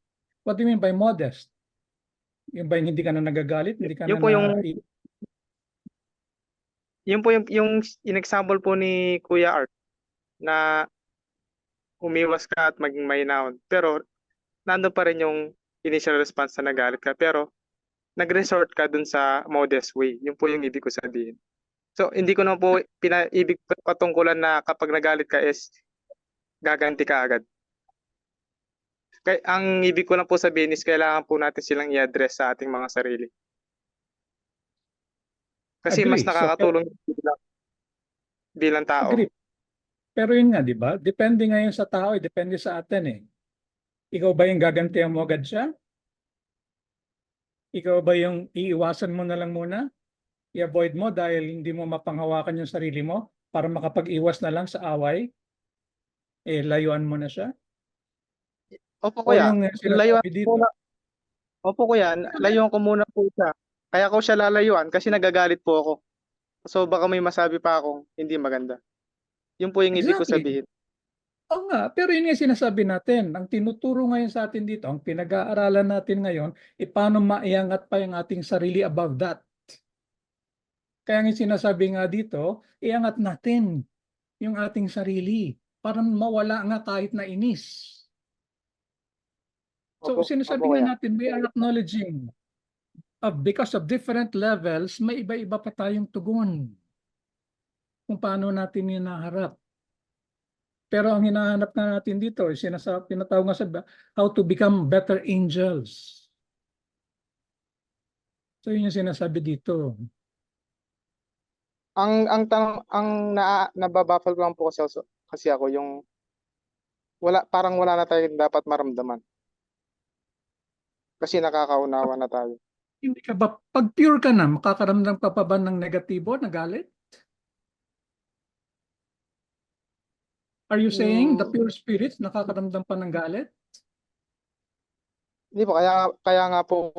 What do you mean by modest? Yung ba yung hindi ka na nagagalit, hindi ka yun na po yung in-example po ni Kuya Art na umiwas ka at maging mahinahon. Pero nandun pa rin yung initial response na nagalit ka. Pero nag-resort ka dun sa modest way. Yun po yung ibig ko sabihin. So hindi ko na po ibig patungkulan na kapag nagalit ka is gaganti ka agad. Kaya ang ibig ko lang po sabihin is kailangan po natin silang i-address sa ating mga sarili. Kasi mas Agree. nakakatulong bilang tao. Agree. Pero yun nga, di ba? Depende ngayon sa tao, depende sa atin Ikaw ba yung gagantihan mo agad siya? Ikaw ba yung iiwasan mo na lang muna? I-avoid mo dahil hindi mo mapanghawakan yung sarili mo para makapag-iwas na lang sa away? Layuan mo na siya? Opo O kuya, yung layuan sinasabi ko dito? muna. Opo kuya, layuan ko muna po siya. Kaya ko siya lalayuan kasi nagagalit po ako. So baka may masabi pa akong hindi maganda. Yun po yung ibig ko Exactly. sabihin. Oo nga, pero yun yung sinasabi natin. Ang tinuturo ngayon sa atin dito, ang pinag-aaralan natin ngayon, paano maiangat pa yung ating sarili above that. Kaya yung sinasabi nga dito, iangat natin yung ating sarili para mawala nga kahit na inis. So Opo, sinasabi opo nga kuya. natin, we are acknowledging because of different levels, may iba-iba pa tayong tugon kung paano natin yun naharap. Pero ang hinahanap nga natin dito, tinatawag nga sa how to become better angels. So yun yung sinasabi dito. Ang tanong, nababafal ko lang po kasi ako yung parang wala na tayong dapat maramdaman. Kasi nakakaunawa na tayo. Hindi ka ba, pag pure ka na, makakaramdam ka pa ba ng negatibo, na galit? Are you saying the Mm. pure spirits nakakaramdam pa ng galit? Hindi po, kaya nga po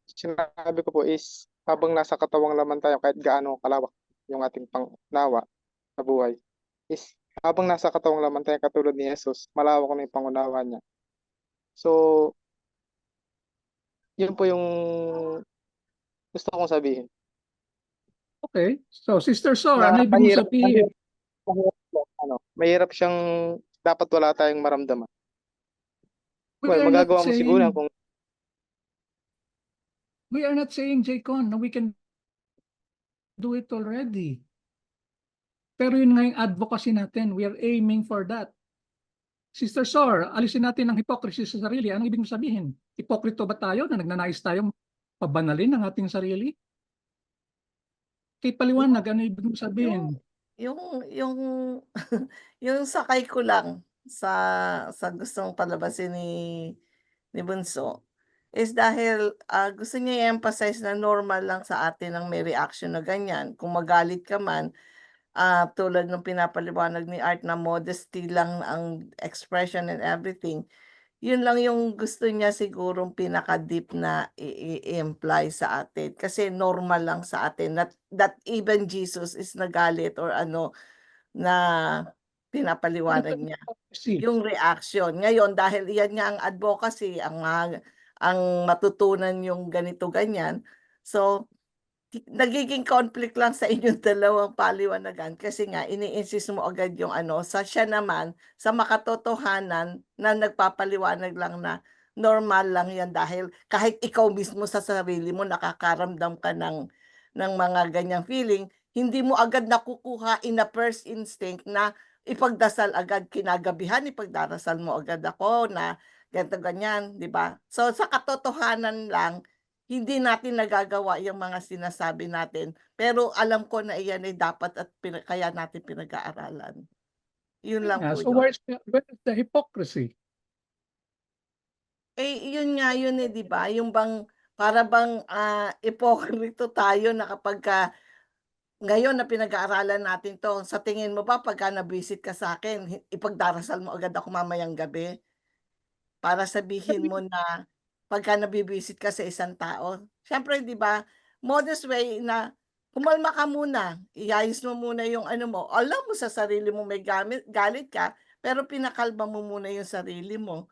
sinabi ko po is habang nasa katawang laman tayo kahit gaano kalawak yung ating pangunawa sa buhay is habang nasa katawang laman tayo katulad ni Jesus, malawak na yung pangunawa niya. So, yun po yung gusto kong sabihin. Okay. So, Sister Sor, Na ano ibig mong sabihin? mahirap siyang dapat wala tayong maramdaman. We Well, are not magagawa mo siguro yan saying, kung we are not saying, Jaycon, na we can do it already. Pero yun nga yung advocacy natin. We are aiming for that. Sister Sor, alisin natin ang hypocrisy sa sarili. Anong ibig mong sabihin? Hipokrito ba tayo na nagnanais tayong pabanalin ang ating sarili? Kay paliwanag, ano ibig mong sabihin? Yung yung sakay ko lang sa gustong palabasin ni Bunso is dahil gusto niya i-emphasize na normal lang sa atin ang may reaction na ganyan. Kung magalit ka man, tulad ng pinapaliwanag ni Art na modesty lang ang expression and everything. Yun lang yung gusto niya sigurong pinaka-deep na i-imply sa atin. Kasi normal lang sa atin that even Jesus is nagalit or ano na pinapaliwanag niya Hypocrisy. yung reaction. Ngayon, dahil yan nga ang advocacy, ang matutunan yung ganito ganyan. So, nagiging conflict lang sa inyong dalawang paliwanagan kasi nga ini-insist mo agad yung ano, sa siya naman, sa makatotohanan na nagpapaliwanag lang na normal lang yan dahil kahit ikaw mismo sa sarili mo nakakaramdam ka ng mga ganyang feeling, hindi mo agad nakukuha in a first instinct na ipagdasal agad kinagabihan, ipagdarasal mo agad ako na ganito ganyan, di ba? So sa katotohanan lang, hindi natin nagagawa yung mga sinasabi natin. Pero alam ko na iyan ay dapat at kaya natin pinag-aaralan. Yun lang po So yun. where's the hypocrisy? Yun nga yun di ba? Yung bang, para bang ipokrito tayo na kapag ngayon na pinag-aaralan natin to, sa tingin mo ba pagka na-visit ka sa akin, ipagdarasal mo agad ako mamayang gabi? Para sabihin mo na pagka nabibisit ka sa isang tao. Siyempre, di ba, modest way na kumalma ka muna, iayos mo muna yung ano mo. Alam mo sa sarili mo may galit ka, pero pinakalma mo muna yung sarili mo.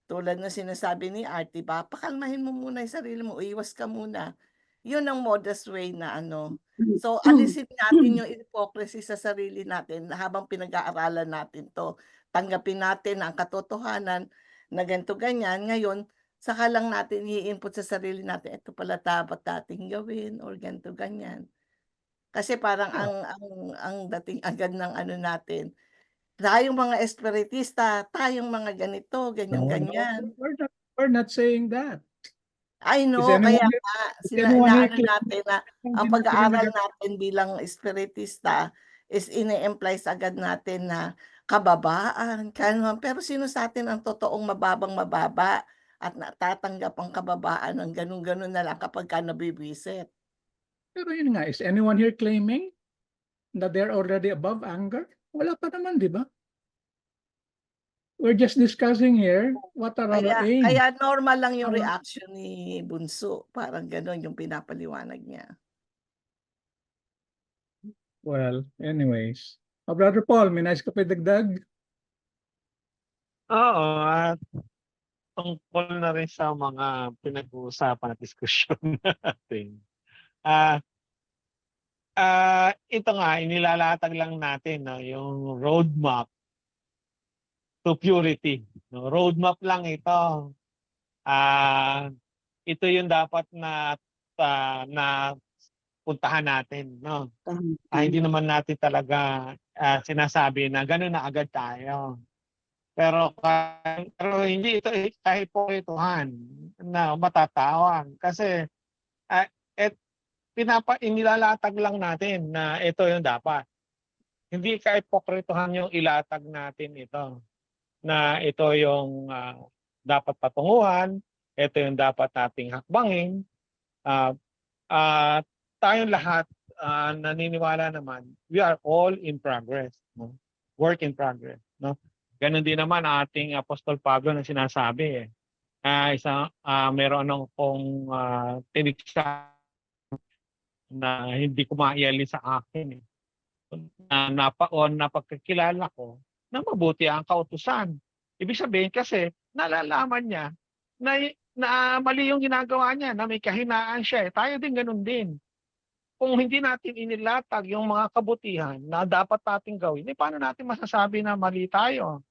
Tulad na sinasabi ni Art, di ba? Pakalmahin mo muna yung sarili mo, iwas ka muna. Yun ang modest way na ano. So, alisin natin yung hypocrisy sa sarili natin habang pinag-aaralan natin to. Tanggapin natin ang katotohanan na ganito ganyan. Ngayon, saka lang natin i-input sa sarili natin, ito pala dapat nating gawin or ganito ganyan. Kasi parang ang dating agad ng ano natin, tayong mga espiritista, tayong mga ganito, ganyan-ganyan. We're not saying that. I know, Is anyone kaya here- nga, is anyone here inaano natin na ang pag-aaral natin bilang espiritista is ini-implies agad natin na kababaan, kanon. Pero sino sa atin ang totoong mababang-mababa at natatanggap ang kababaan ng ganun-ganun na lang kapag ka nabibisit? Pero yun nga, is anyone here claiming that they're already above anger? Wala pa naman, di ba? We're just discussing here what are our aims. Kaya normal lang yung Our- reaction ni Bunso. Parang gano'n yung pinapaliwanag niya. Well, anyways. Brother Paul, may nais ka pa dagdag? Oo, at tungkol na rin sa mga pinag-uusapan at diskusyon natin. Ito nga, inilalatag lang natin no, yung roadmap to purity. No? Roadmap lang ito. Ito yung dapat na puntahan natin. No? Hindi naman natin talaga sinasabi na gano'n na agad tayo. Pero hindi ito kahit po ituhan na matatawan. Kasi inilalatag lang natin na ito yung dapat. Hindi ka-ipokritohan yung ilatag natin ito. Na ito yung dapat patunguhan, ito yung dapat nating hakbangin. Tayong lahat naniniwala naman, we are all in progress. No? Work in progress. no? Ganon din naman ang ating Apostol Pablo na sinasabi meron akong tinig sa na hindi ko maialis sa akin napagkakilala ko na mabuti ang kautusan. Ibig sabihin kasi nalalaman niya na mali yung ginagawa niya, na may kahinaan siya. Tayo din ganun din. Kung hindi natin inilatag yung mga kabutihan na dapat nating gawin, paano natin masasabi na mali tayo?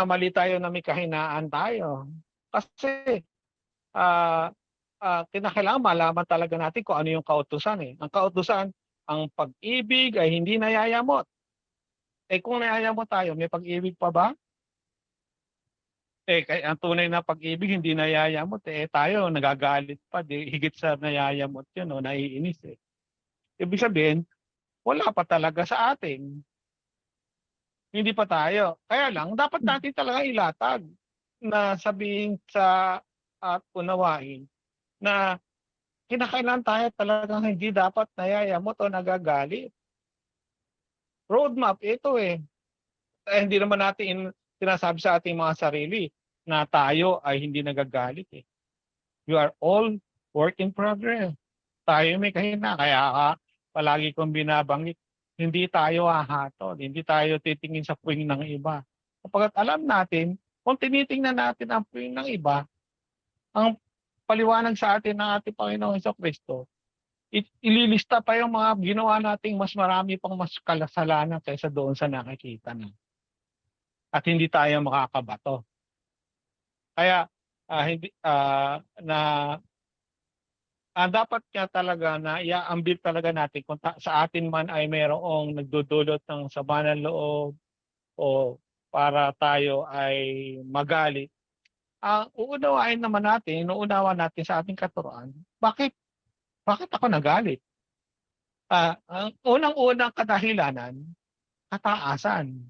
Mali tayo na may kahinaan tayo. Kasi kinakailangan malaman talaga natin kung ano yung kautusan. Ang kautusan, ang pag-ibig ay hindi nayayamot. Kung nayayamot tayo, may pag-ibig pa ba? Kaya ang tunay na pag-ibig hindi nayayamot. Tayo nagagalit pa, higit sa nayayamot yun, naiinis. Ibig sabihin, wala pa talaga sa atin. Hindi pa tayo. Kaya lang, dapat natin talaga ilatag na sabihin at unawain na kinakailangan tayo talagang hindi dapat nayayamot o nagagalit. Roadmap, ito hindi naman natin sinasabi sa ating mga sarili na tayo ay hindi nagagalit. You are all work in progress. Tayo may kahina. Kaya palagi kong binabanggit, hindi tayo hahatol. Hindi tayo titingin sa puwing ng iba. Kapag alam natin, kung tinitingnan natin ang puwing ng iba, ang paliwanag sa atin ng ating Panginoong Jesucristo, ililista pa yung mga ginawa nating mas marami pang mas kasalanan kaysa doon sa nakikita na. At hindi tayo makakabato. Kaya dapat kaya talaga na iaambit talaga natin kung sa atin man ay mayroong nagdudulot ng sama ng loob o para tayo ay magalit. Uunawain naman natin, inuunawa natin sa ating katuroan, bakit ako nagalit? Ang unang-unang kadahilanan, kataasan.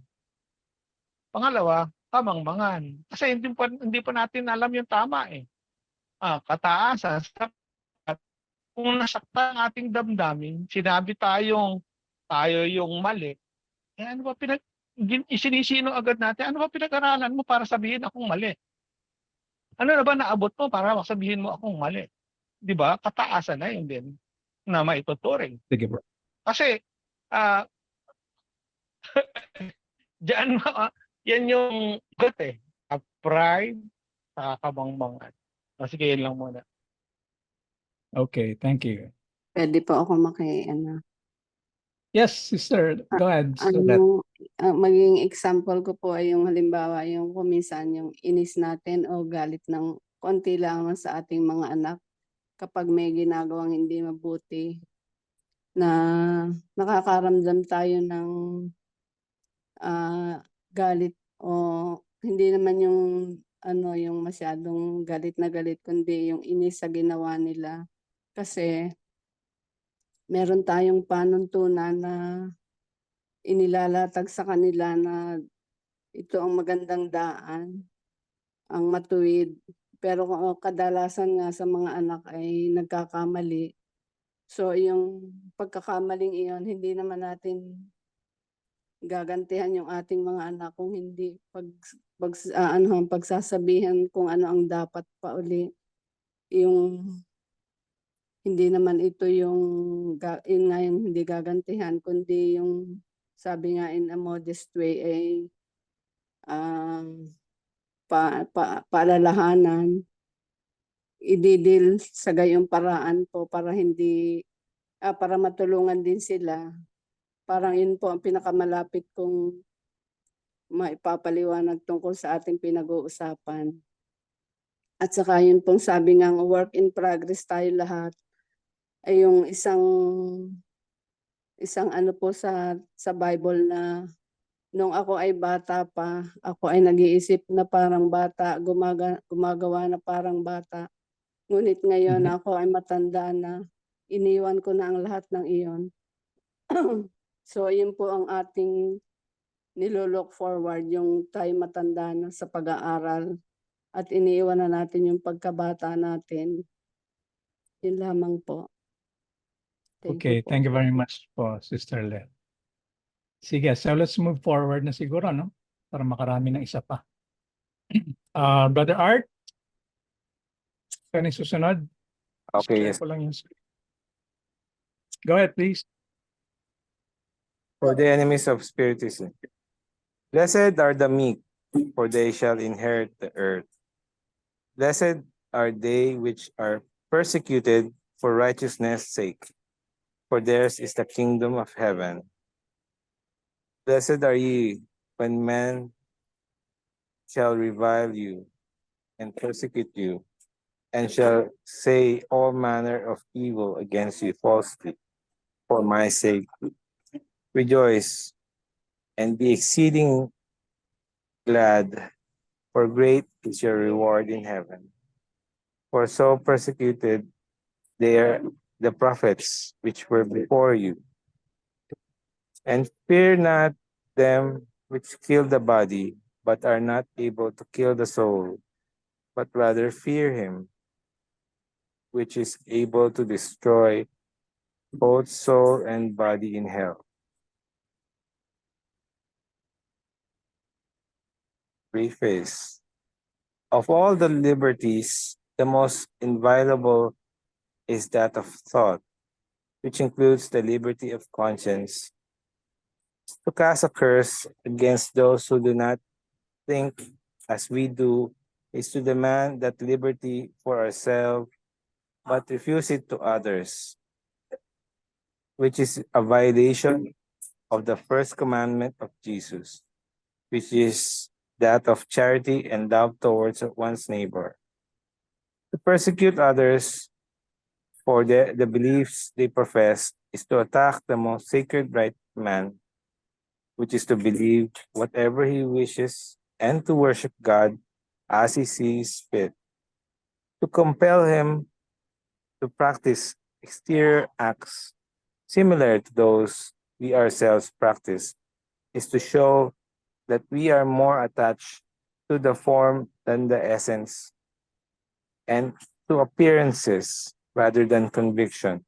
Pangalawa, kamangmangan. Kasi hindi pa natin alam yung tama Kataasan, kung nasaktan ang ating damdamin, sinabi tayo yung mali, ano ba isinisino agad natin? Ano ba pinag-aralan mo para sabihin akong mali? Ano na ba naabot mo para sabihin mo akong mali? Di ba? Kataasan na yun din na maituturing. Sige bro. Kasi diyan yan yung pride sa kamangmangan. Sige, yun lang muna. Okay, thank you. Pwede po ako Yes, sister, go ahead. So that, maging example ko po ay yung halimbawa yung kuminsan yung inis natin o galit ng konti lang sa ating mga anak kapag may ginagawang hindi mabuti na nakakaramdam tayo ng galit o hindi naman yung yung masyadong galit na galit kundi yung inis sa ginawa nila kasi meron tayong panuntunan na inilalatag sa kanila na ito ang magandang daan, ang matuwid. Pero kadalasan nga sa mga anak ay nagkakamali. So yung pagkakamaling iyon, hindi naman natin gagantihan yung ating mga anak kung hindi pagsasabihan kung ano ang dapat pa uli. Yung hindi naman ito yung hindi gagantihan, kundi yung sabi nga in a modest way ay paalalahanan, ididil sa gayong paraan po para para matulungan din sila. Parang yun po ang pinakamalapit kong maipapaliwanag tungkol sa ating pinag-uusapan. At saka yun pong sabi nga work in progress tayo lahat. Ay yung isang po sa Bible na nung ako ay bata pa, ako ay nag-iisip na parang bata, gumagawa na parang bata. Ngunit ngayon ako ay matanda na, iniwan ko na ang lahat ng iyon. So yun po ang ating nilolook forward, yung tayo matanda na sa pag-aaral at iniiwan na natin yung pagkabata natin. Yun lamang po. okay, thank you very much po, Sister Le. Sige, so let's move forward na siguro, no? Para makarami ng isa pa. Brother Art, kani susunod? Okay, Share yes. ko lang yung screen. Go ahead, please. For the enemies of Spiritism. Blessed are the meek, for they shall inherit the earth. Blessed are they which are persecuted for righteousness' sake, for theirs is the kingdom of heaven. Blessed are ye when men shall revile you and persecute you, and shall say all manner of evil against you falsely for my sake. Rejoice and be exceeding glad, for great is your reward in heaven. For so persecuted they are the prophets which were before you. And fear not them which kill the body, but are not able to kill the soul, but rather fear him which is able to destroy both soul and body in hell. Preface. Of all the liberties, the most inviolable is that of thought, which includes the liberty of conscience. To cast a curse against those who do not think as we do is to demand that liberty for ourselves, but refuse it to others, which is a violation of the first commandment of Jesus, which is that of charity and love towards one's neighbor. To persecute others for the beliefs they profess is to attack the most sacred right of man, which is to believe whatever he wishes and to worship God as he sees fit. To compel him to practice exterior acts similar to those we ourselves practice is to show that we are more attached to the form than the essence, and to appearances rather than conviction.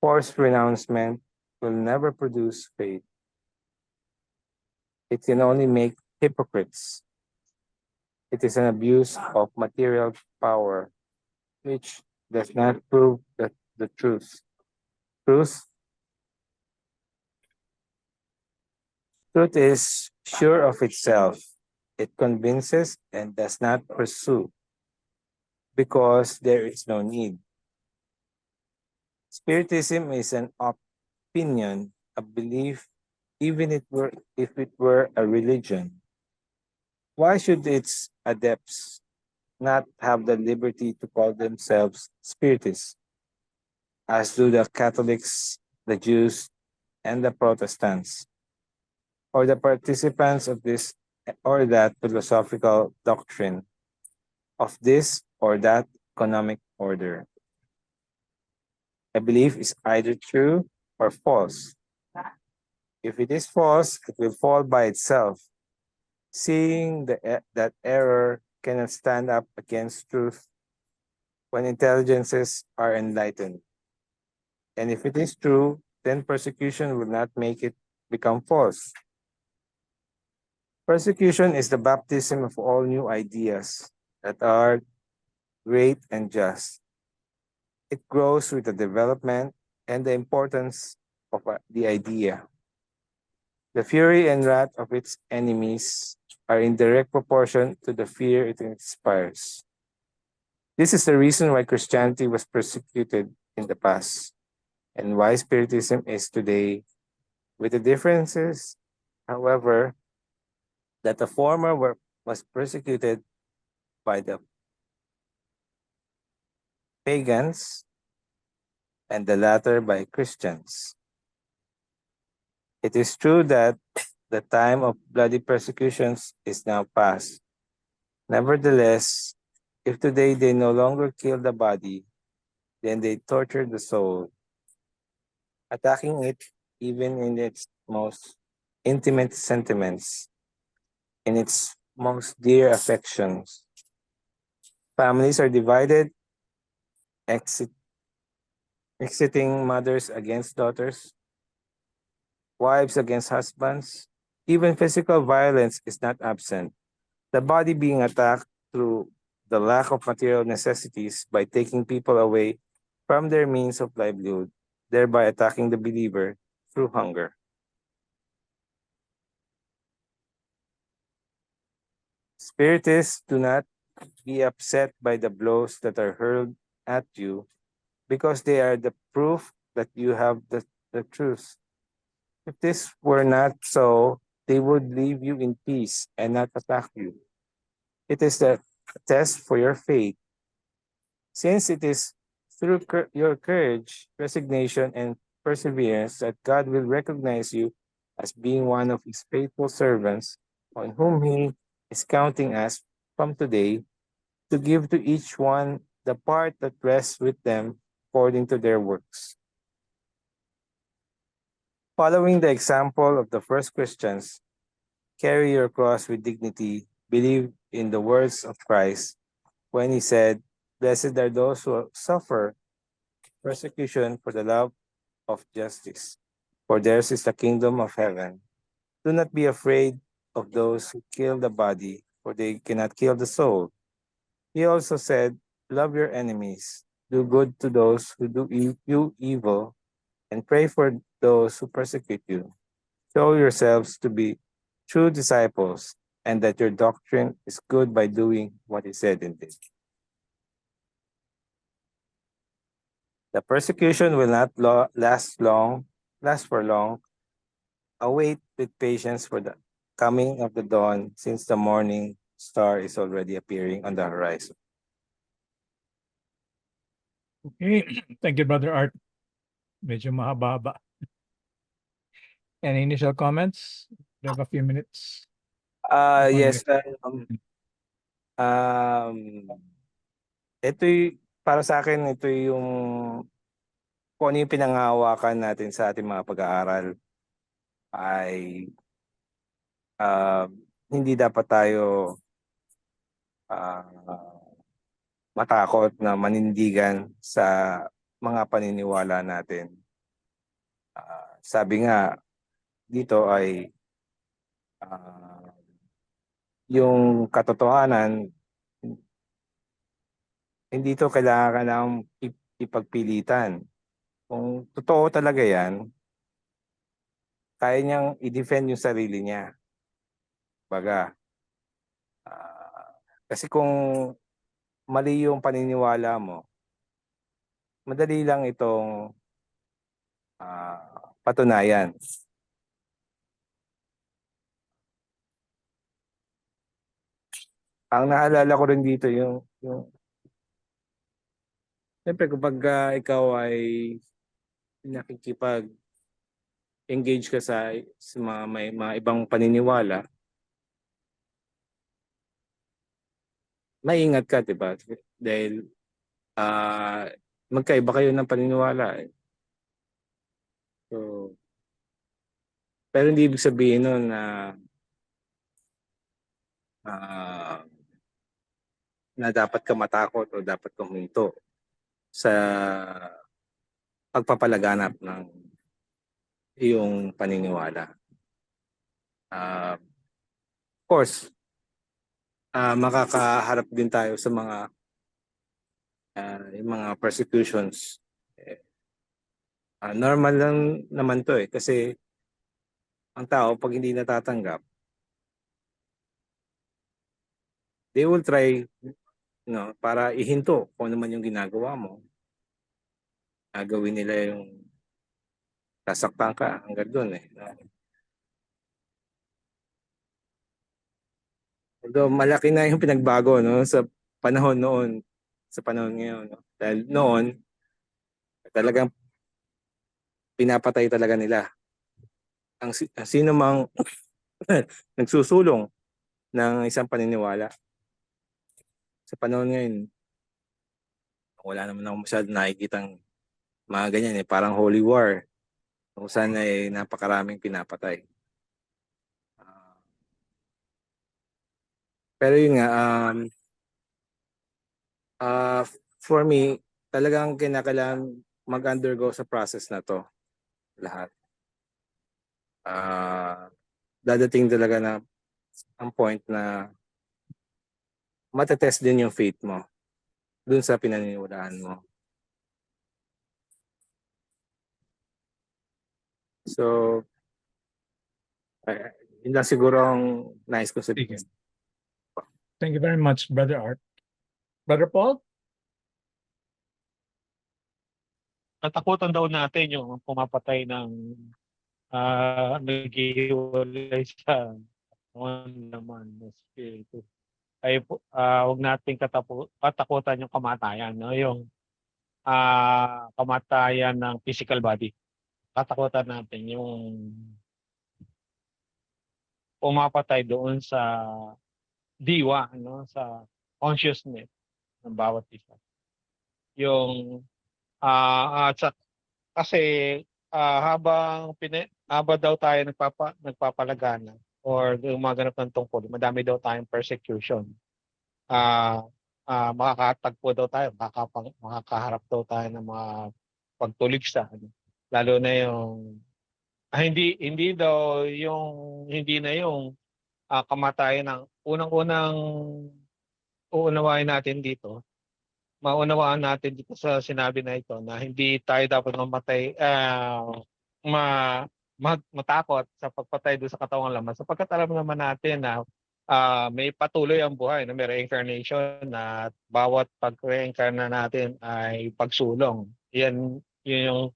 Forced renouncement will never produce faith. It can only make hypocrites. It is an abuse of material power, which does not prove the truth. Truth is sure of itself. It convinces and does not pursue, because there is no need. Spiritism is an opinion, a belief, even if it were a religion. Why should its adepts not have the liberty to call themselves Spiritists, as do the Catholics, the Jews, and the Protestants, or the participants of this or that philosophical doctrine, of this or that economic order? A belief is either true or false. If it is false, it will fall by itself, seeing that error cannot stand up against truth when intelligences are enlightened. And if it is true, then persecution will not make it become false. Persecution is the baptism of all new ideas that are great and just. It grows with the development and the importance of the idea. The fury and wrath of its enemies are in direct proportion to the fear it inspires. This is the reason why Christianity was persecuted in the past, and why Spiritism is today, with the differences, however, that the former was persecuted by the pagans and the latter by Christians. It is true that the time of bloody persecutions is now past. Nevertheless, if today they no longer kill the body, then they torture the soul, attacking it even in its most intimate sentiments, in its most dear affections. Families are divided, exiting mothers against daughters, wives against husbands. Even physical violence is not absent. The body being attacked through the lack of material necessities by taking people away from their means of livelihood, thereby attacking the believer through hunger. Spiritists, do not be upset by the blows that are hurled at you, because they are the proof that you have the truth. If this were not so, they would leave you in peace and not attack you. It is the test for your faith. Since it is through your courage, resignation, and perseverance that God will recognize you as being one of His faithful servants, on whom He is counting us from today, to give to each one the part that rests with them according to their works. Following the example of the first Christians, carry your cross with dignity, believe in the words of Christ when He said, "Blessed are those who suffer persecution for the love of justice, for theirs is the kingdom of heaven. Do not be afraid of those who kill the body, for they cannot kill the soul." He also said, "Love your enemies, do good to those who do you evil, and pray for those who persecute you. Show yourselves to be true disciples, and that your doctrine is good by doing what He said and did." The persecution will not last for long. Await with patience for the coming of the dawn, since the morning star is already appearing on the horizon. Okay, thank you, Brother Art. Medyo mahaba-haba. Any initial comments? We have a few minutes. Yes. Ito para sa akin, ito yung kung ano yung pinangahawakan natin sa ating mga pag-aaral ay hindi dapat tayo matakot na manindigan sa mga paniniwala natin. Sabi nga dito ay yung katotohanan, hindi ito kailangan ipagpilitan. Kung totoo talaga yan, kaya niyang i-defend yung sarili niya. Baga, kasi kung mali yung paniniwala mo, madali lang itong patunayan. Ang naalala ko rin dito yung siyempre kapag ikaw ay nakikipag-engage ka sa may mga ibang paniniwala, maingat ka, diba? Dahil magkaiba kayo ng paniniwala. So, pero hindi ibig sabihin nun na dapat ka matakot o dapat ka huminto sa pagpapalaganap ng iyong paniniwala. Of course, makakaharap din tayo sa yung mga persecutions. Normal lang naman to kasi ang tao pag hindi natatanggap, they will try para ihinto kung ano man yung ginagawa mo. Gagawin nila yung sasaktan ka hanggang doon Although malaki na yung pinagbago sa panahon noon, sa panahon ngayon. Dahil noon, talagang pinapatay talaga nila. Ang sino mang nagsusulong ng isang paniniwala. Sa panahon ngayon, wala naman ako masyadong nakikitang mga ganyan parang holy war. Kung saan ay napakaraming pinapatay. Pero yun nga, for me, talagang kinakailangan mag-undergo sa process na to lahat. dadating talaga na ang point na matetest din yung faith mo dun sa pinaniniwalaan mo. So, yun lang siguro ang nais ko sabihin. Thank you very much, Brother Art. Brother Paul? Katakutan daw natin yung pumapatay ng naghihiwalay sa naman ng spirito. Ay huwag nating katakutan yung kamatayan, no? Yung kamatayan ng physical body. Katakutan natin yung pumapatay doon sa diwa, no? Sa consciousness ng bawat isa. Yung kasi habang daw tayo nagpapalagana or gumaganap ng tungkol, madami daw tayong persecution. Makakatagpo daw tayo, makakaharap daw tayo ng mga pagtuligsa. Lalo na yung hindi na yung kamatayan ng unang-unang uunawain natin dito. Maunawaan natin dito sa sinabi na ito na hindi tayo dapat mamatay matakot sa pagpatay doon sa katawang laman, sapagkat alam naman natin na may patuloy ang buhay, na may reincarnation, na bawat pag-reincarna natin ay pagsulong. Yun yung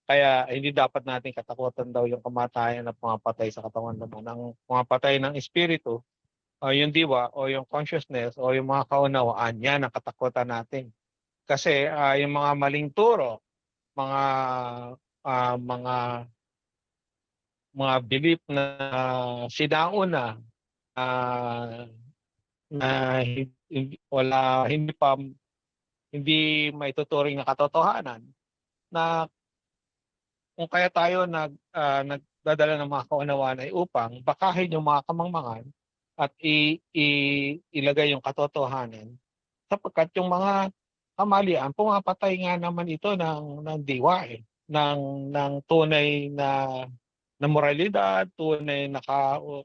kaya hindi dapat natin katakutan daw yung kamatayan na pumapatay sa katawang laman. Ang pumapatay ng espiritu, yung diwa o yung consciousness o yung mga kaunawaan, yan ang katakutan natin. Kasi yung mga maling turo, mga belief na sinauna na hindi maituturing na katotohanan, na kung kaya tayo nagdadala ng mga kaunawaan ay upang bakahin yung mga kamangmangan at ilagay yung katotohanan, sapagkat yung mga kamalian pumapatay nga naman ito ng diwa, ng tunay na moralidad, tunay na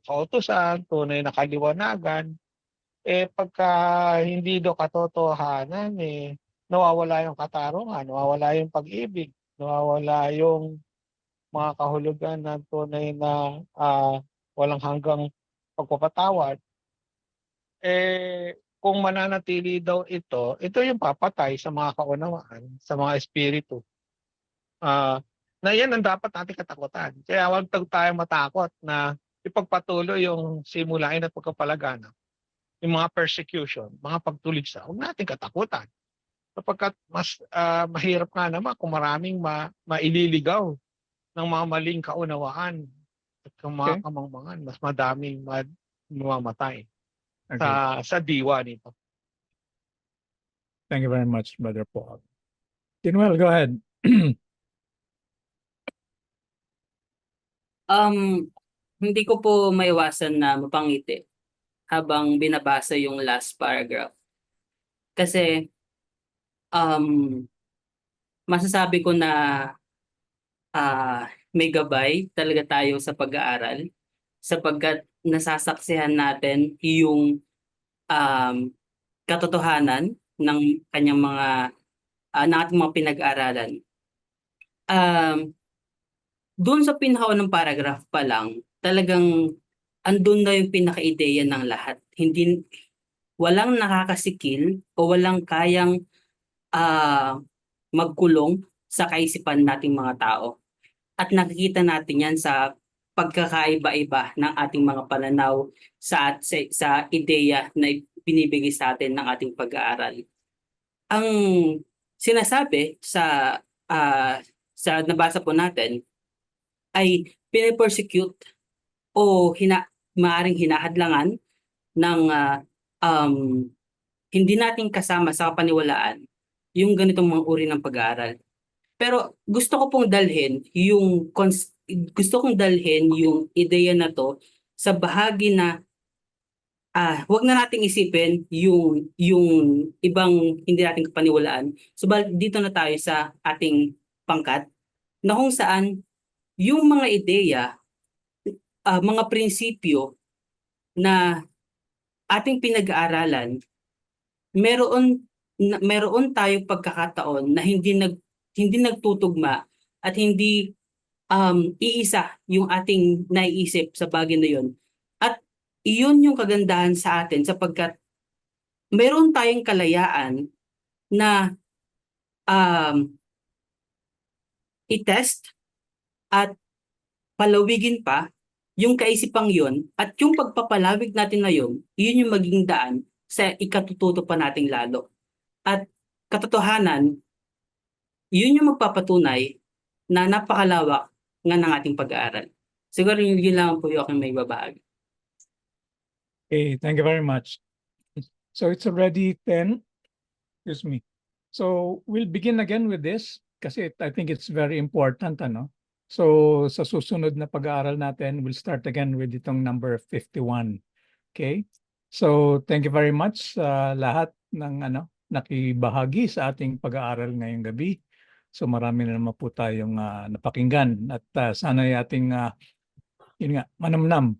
kautusan, tunay na kaliwanagan. Pagka hindi do katotohanan, nawawala yung katarungan, nawawala yung pag-ibig, nawawala yung mga kahulugan na tunay na walang hanggang pagpapatawad. Kung mananatili daw ito yung papatay sa mga kaunawaan, sa mga espiritu. Na yan ang dapat natin katakutan. Kaya huwag tayo matakot na ipagpatuloy yung simulain at pagkapalagana, yung mga persecution, mga pagtuligsa. Huwag natin katakutan. Sapagkat mas mahirap nga naman kung maraming maililigaw ng mga maling kaunawaan at mga kamangmangan, mas madaming mamamatay sa diwa nito. Thank you very much, Brother Paul. Tinuel, go ahead. Hindi ko po maiwasan na mapangiti habang binabasa yung last paragraph. Kasi masasabi ko na may gabay talaga tayo sa pag-aaral, sapagkat nasasaksihan natin yung katotohanan ng kanyang ng ating mga pinag-aaralan. Doon sa pinakaunang paragraph pa lang, talagang andun na yung pinaka-ideya ng lahat. Walang nakakasikil o walang kayang magkulong sa kaisipan nating mga tao. At nakikita natin yan sa pagkakaiba-iba ng ating mga pananaw sa ideya na binibigay sa atin ng ating pag-aaral. Ang sinasabi sa nabasa po natin ay pinipersecute o maaaring hinahadlangan ng hindi natin kasama sa kapaniwalaan yung ganitong mga uri ng pag-aaral. Pero gusto kong dalhin yung ideya na to sa bahagi na wag na nating isipin yung ibang hindi natin kapaniwalaan. Subalit dito na tayo sa ating pangkat na kung saan yung mga ideya mga prinsipyo na ating pinag-aaralan, meron tayong pagkakataon na hindi nagtutugma at hindi iisa yung ating naiisip sa bagay na yun. At iyon yung kagandahan sa atin sapagkat meron tayong kalayaan na i-test at palawigin pa yung kaisipang yun at yung pagpapalawig natin na yun yung maging daan sa ikatututo pa nating lalo. At katotohanan, yun yung magpapatunay na napakalawak nga ng ating pag-aaral. Siguro yun lang po yung aking may babahagi. Okay, thank you very much. So it's already 10. Excuse me. So we'll begin again with this kasi I think it's very important, ano? So sa susunod na pag-aaral natin, we'll start again with itong number 51. Okay? So thank you very much sa lahat ng nakibahagi sa ating pag-aaral ngayong gabi. So marami na naman po tayong napakinggan at sana ay ating manamnam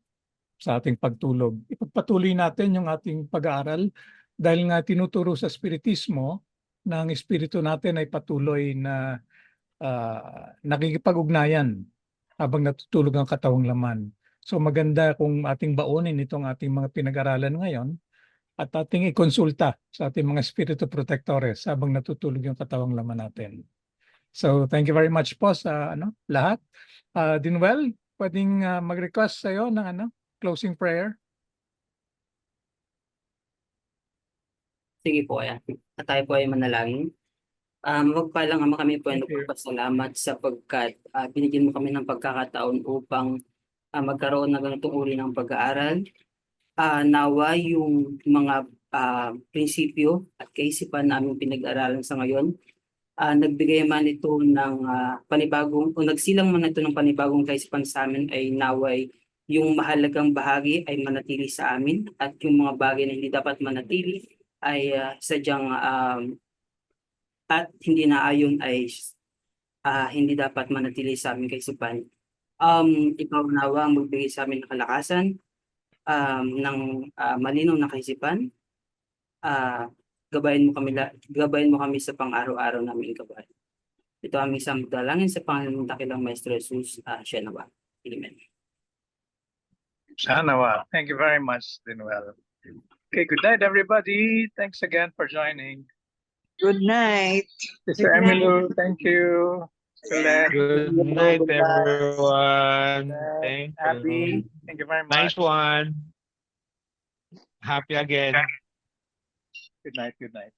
sa ating pagtulog. Ipagpatuloy natin yung ating pag-aaral dahil nga tinuturo sa Espiritismo na ang espiritu natin ay patuloy na nakikipag-ugnayan habang natutulog ang katawang laman. So maganda kung ating baonin itong ating mga pinag-aralan ngayon at ating ikonsulta sa ating mga spirito protectores habang natutulog yung katawang laman natin. So thank you very much po sa lahat. Dinwell, pwedeng mag-request sa iyo ng closing prayer. Sige po, ayan. At tayo po ay manalangin. Magpalang Ama, kami po ay Thank you. nagpapasalamat sapagkat binigyan mo kami ng pagkakataon upang magkaroon ng ganitong uri ng pag-aaral. Nawa yung mga prinsipyo at kaisipan namin pinag-aralan sa ngayon. Nagbigay man ito ng nagsilang man ito ng panibagong kaisipan sa amin ay naway yung mahalagang bahagi ay manatili sa amin at yung mga bagay na hindi dapat manatili ay sadyang at hindi naayon ay hindi dapat manatili sa aming kaisipan. Ikaw nawa ang magbigay sa amin ng kalakasan, ng malinaw na kaisipan. Gabayan mo kami sa pang-araw-araw naming gabayan. Ito aming samdalangin sa Panginoong dakilang Maestro Jesus, siya nawa. Amen. Sana. Thank you very much, Dinwell. Okay, good night, everybody. Thanks again for joining. Good night. Sister Emilu, thank you. Colette, Good night, everyone. Thank Abby, you. thank you very much. Nice one. Happy again. Good night, good night.